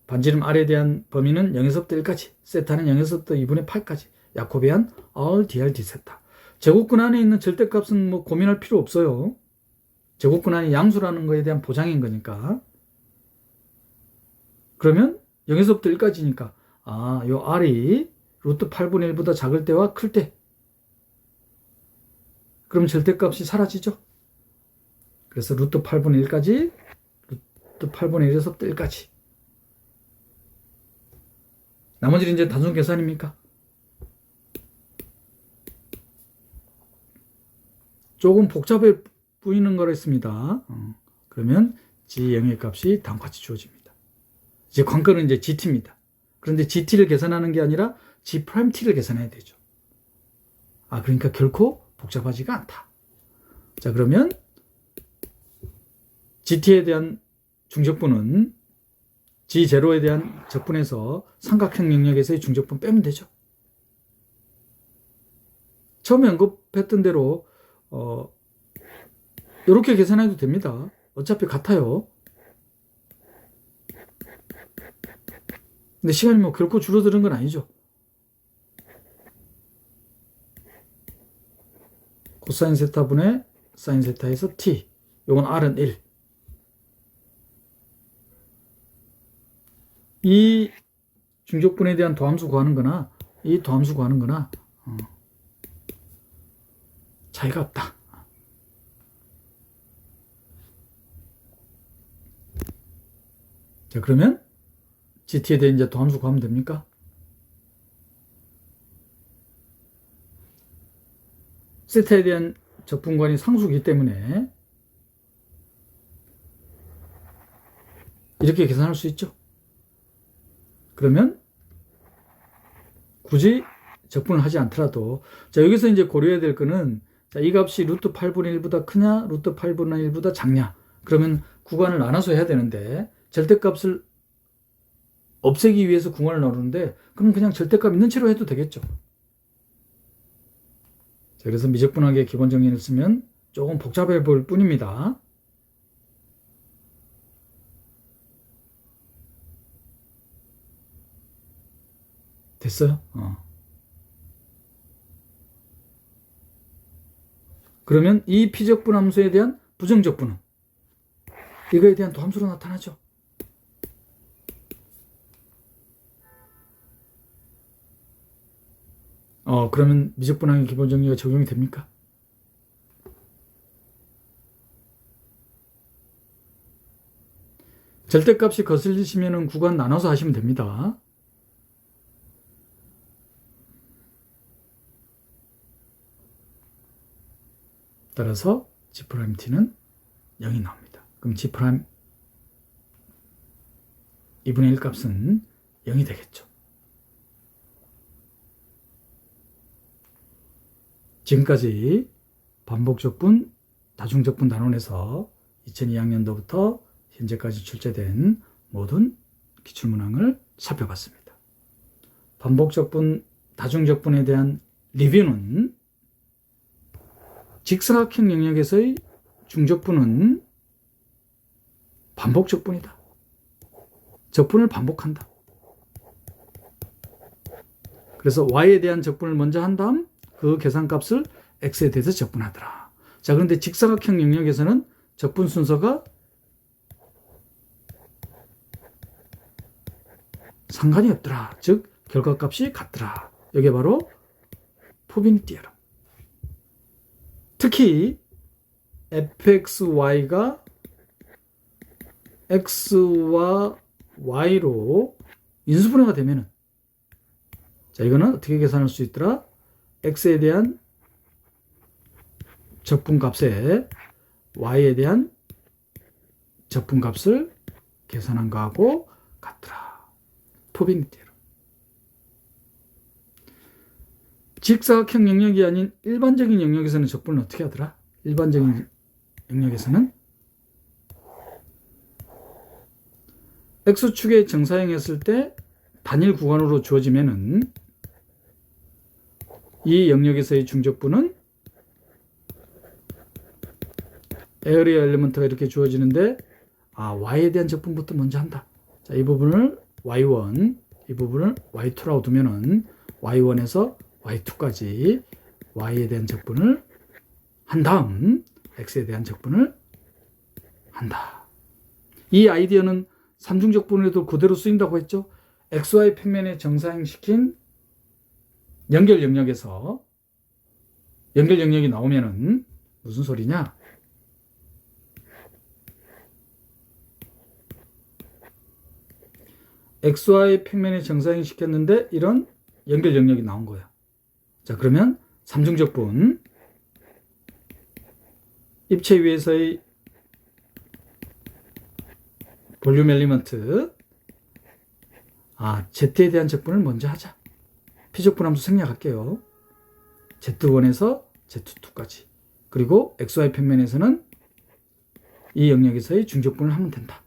[SPEAKER 1] 반지름 R에 대한 범위는 0에서부터 1까지, 세타는 0에서부터 2분의 8까지, 야코비안 R dr d 세타. 제곱근 안에 있는 절대값은 뭐 고민할 필요 없어요. 제곱근 안이 양수라는 거에 대한 보장인 거니까. 그러면 0에서부터 1까지니까 요 R이 루트 8분의 1보다 작을 때와 클 때, 그럼 절대값이 사라지죠. 그래서 루트 8분의 1까지, 루트 8분의 1에서부터 1까지. 나머지는 이제 단순 계산입니까? 조금 복잡해 보이는 거라 했습니다. 그러면 G0의 값이 다음과 같이 주어집니다. 이제 관건은 이제 GT입니다. 그런데 GT를 계산하는 게 아니라 G'T를 계산해야 되죠. 그러니까 결코 복잡하지가 않다. 자, 그러면 GT에 대한 중적분은 G0에 대한 적분에서 삼각형 영역에서의 중적분 빼면 되죠. 처음에 언급했던 대로 이렇게 계산해도 됩니다. 어차피 같아요. 근데 시간이 뭐 결코 줄어드는 건 아니죠. 코사인 세타분의 사인 세타에서 t. 요건 r은 1. 이 중적분에 대한 도함수 구하는 거나 이 도함수 구하는 거나 차이가 없다. 자, 그러면 GT에 대해 이제 도함수 구하면 됩니까? 세타에 대한 적분관이 상수이기 때문에 이렇게 계산할 수 있죠. 그러면 굳이 적분을 하지 않더라도, 자, 여기서 이제 고려해야 될 거는, 자, 이 값이 루트 8분의 1보다 크냐, 루트 8분의 1보다 작냐. 그러면 구간을 나눠서 해야 되는데, 절대값을 없애기 위해서 구간을 나누는데 그럼 그냥 절대값 있는 채로 해도 되겠죠. 자, 그래서 미적분학의 기본 정의를 쓰면 조금 복잡해 보일 뿐입니다. 됐어요? 그러면 이 피적분 함수에 대한 부정적분은 이거에 대한 또 함수로 나타나죠. 그러면 미적분학의 기본 정의가 적용이 됩니까? 절대값이 거슬리시면 구간 나눠서 하시면 됩니다. 따라서 G'T는 0이 나옵니다. 그럼 G' 2분의 1 값은 0이 되겠죠. 지금까지 반복적분, 다중적분 단원에서 2002학년도부터 현재까지 출제된 모든 기출문항을 살펴봤습니다. 반복적분, 다중적분에 대한 리뷰는 직사각형 영역에서의 중적분은 반복적분이다. 적분을 반복한다. 그래서 y에 대한 적분을 먼저 한 다음 그 계산값을 x에 대해서 적분하더라. 자, 그런데 직사각형 영역에서는 적분 순서가 상관이 없더라. 즉 결과값이 같더라. 이게 바로 포비니티에러. 특히 fxy가 x와 y로 인수분해가 되면은, 자, 이거는 어떻게 계산할 수 있더라? x에 대한 적분값에 y에 대한 적분값을 계산한 거하고 같더라. 포비니티에러. 직사각형 영역이 아닌 일반적인 영역에서는 적분을 어떻게 하더라? 일반적인 영역에서는 x축의 정사형했을 때 단일 구간으로 주어지면은 이 영역에서의 중적분은 에어리어 엘리먼트가 이렇게 주어지는데 y에 대한 적분부터 먼저 한다. 자, 이 부분을 y1, 이 부분을 y2라고 두면은 y1에서 y2까지 y에 대한 적분을 한 다음 x에 대한 적분을 한다. 이 아이디어는 삼중적분에도 그대로 쓰인다고 했죠. xy 평면에 정사형시킨 연결 영역에서 연결 영역이 나오면은 무슨 소리냐? xy 평면에 정사형시켰는데 이런 연결 영역이 나온 거야. 자, 그러면 삼중적분 입체 위에서의 볼륨 엘리먼트 Z에 대한 적분을 먼저 하자. 피적분 함수 생략할게요. Z1에서 Z2까지. 그리고 XY 평면에서는 이 영역에서의 중적분을 하면 된다.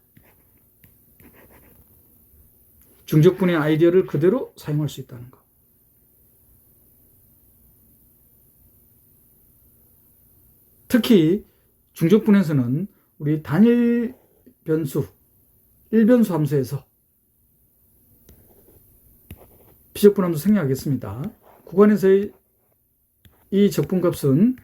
[SPEAKER 1] 중적분의 아이디어를 그대로 사용할 수 있다는 거. 특히 중적분에서는 우리 단일 변수, 1변수 함수에서 피적분 함수 생략하겠습니다. 구간에서의 이 적분값은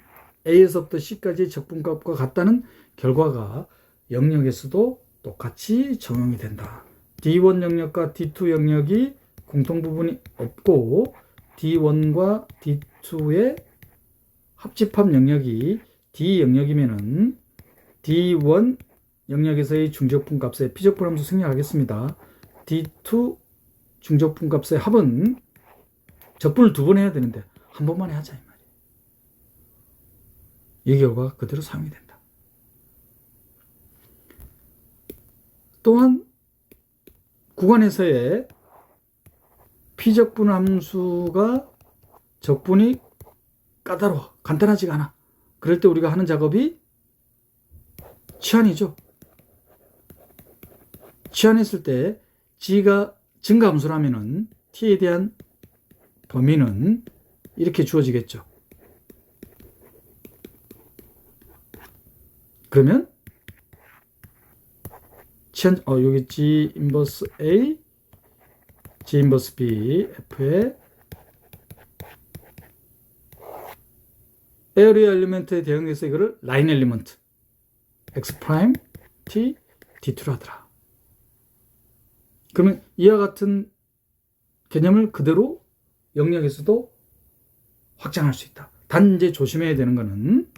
[SPEAKER 1] A에서부터 C까지 적분값과 같다는 결과가 영역에서도 똑같이 적용이 된다. D1 영역과 D2 영역이 공통부분이 없고 D1과 D2의 합집합 영역이 D 영역이면은 D1 영역에서의 중적분 값의 피적분 함수 생략하겠습니다. D2 중적분 값의 합은 적분을 두 번 해야 되는데 한 번만에 하자 이 말이에요. 이 결과가 그대로 사용이 된다. 또한 구간에서의 피적분 함수가 적분이 까다로워, 간단하지가 않아. 그럴 때 우리가 하는 작업이 치환이죠. 치환했을 때 g가 증가함수라면은 t에 대한 범위는 이렇게 주어지겠죠. 그러면 여기 G 인버스 A, G 인버스 B, F의 에어리어 엘리먼트에 대응해서 이거를 라인 엘리먼트 X 프라임 T D2로 하더라. 그러면 이와 같은 개념을 그대로 영역에서도 확장할 수 있다. 단 이제 조심해야 되는 거는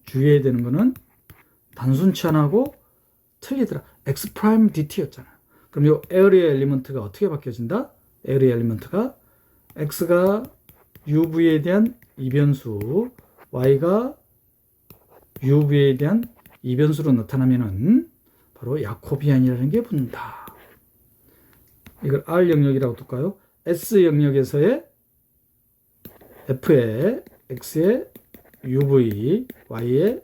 [SPEAKER 1] 주의해야 되는 거는 단순 치환하고 틀리더라. X 프라임 DT였잖아. 그럼 이 에어리어 엘리먼트가 어떻게 바뀌어진다? 에어리어 엘리먼트가 X가 UV에 대한 이변수, Y가 UV에 대한 이변수로 나타나면은 바로 야코비안이라는 게 붙는다. 이걸 R 영역이라고 둘까요? S 영역에서의 F의 X의 UV, Y의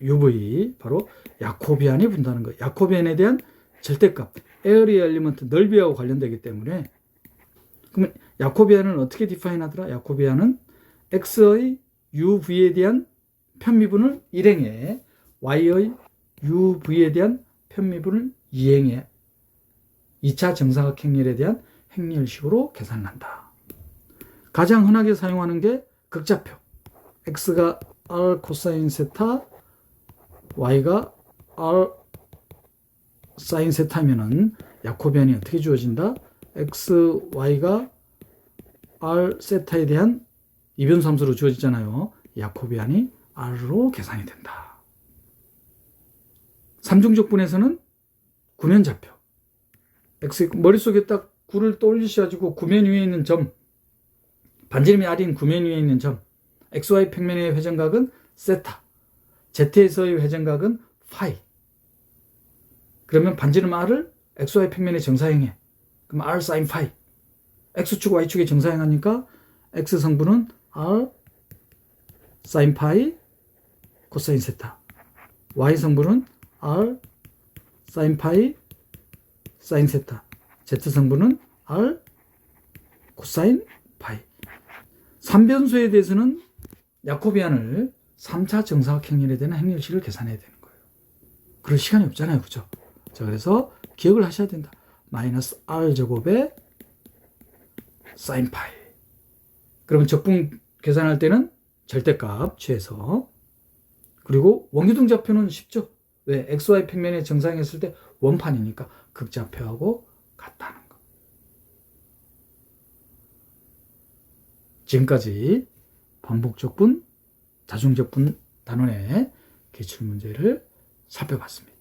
[SPEAKER 1] UV, 바로 야코비안이 분다는 거예요. 야코비안에 대한 절대값, 에어리어 엘리먼트 넓이하고 관련되기 때문에. 그러면 야코비안은 어떻게 디파인 하더라? 야코비안은 X의 UV에 대한 편미분을 1행해, Y의 UV에 대한 편미분을 2행해 2차 정사각 행렬에 대한 행렬식으로 계산한다. 가장 흔하게 사용하는 게 극좌표. X가 R 코사인 세타, Y가 R 사인 세타면은 야코비안이 어떻게 주어진다? X, Y가 R 세타에 대한 이변수 함수로 주어지잖아요. 야코비안이 R로 계산이 된다. 삼중적분에서는 구면좌표. X 머릿속에 딱 구를 떠올리셔가지고 구면 위에 있는 점, 반지름이 R인 구면 위에 있는 점, XY 평면의 회전각은 세타, Z에서의 회전각은 파이. 그러면 반지름 R을 XY 평면의 정사형해. 그럼 R 사인 파이. X축, Y축의 정사형하니까 X 성분은 R 사인 파이 코사인 세타. Y 성분은 R 사인 파이 사인 세타. Z 성분은 R 코사인 파이. 3변수에 대해서는 야코비안을 3차 정사각 행렬에 대한 행렬식을 계산해야 되는 거예요. 그럴 시간이 없잖아요. 그죠? 자, 그래서 기억을 하셔야 된다. 마이너스 R 제곱에 사인 파이. 그러면 적분 계산할 때는 절대값 취해서. 그리고 원규등 좌표는 쉽죠. 왜? XY 평면에 정사형했을 때 원판이니까 극좌표하고 같다는 거. 지금까지 반복적분, 다중적분 단원의 기출문제를 살펴봤습니다.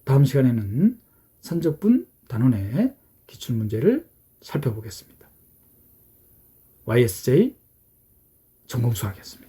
[SPEAKER 1] 다음 시간에는 선적분 단원의 기출문제를 살펴보겠습니다. YSJ 전공수학이었습니다.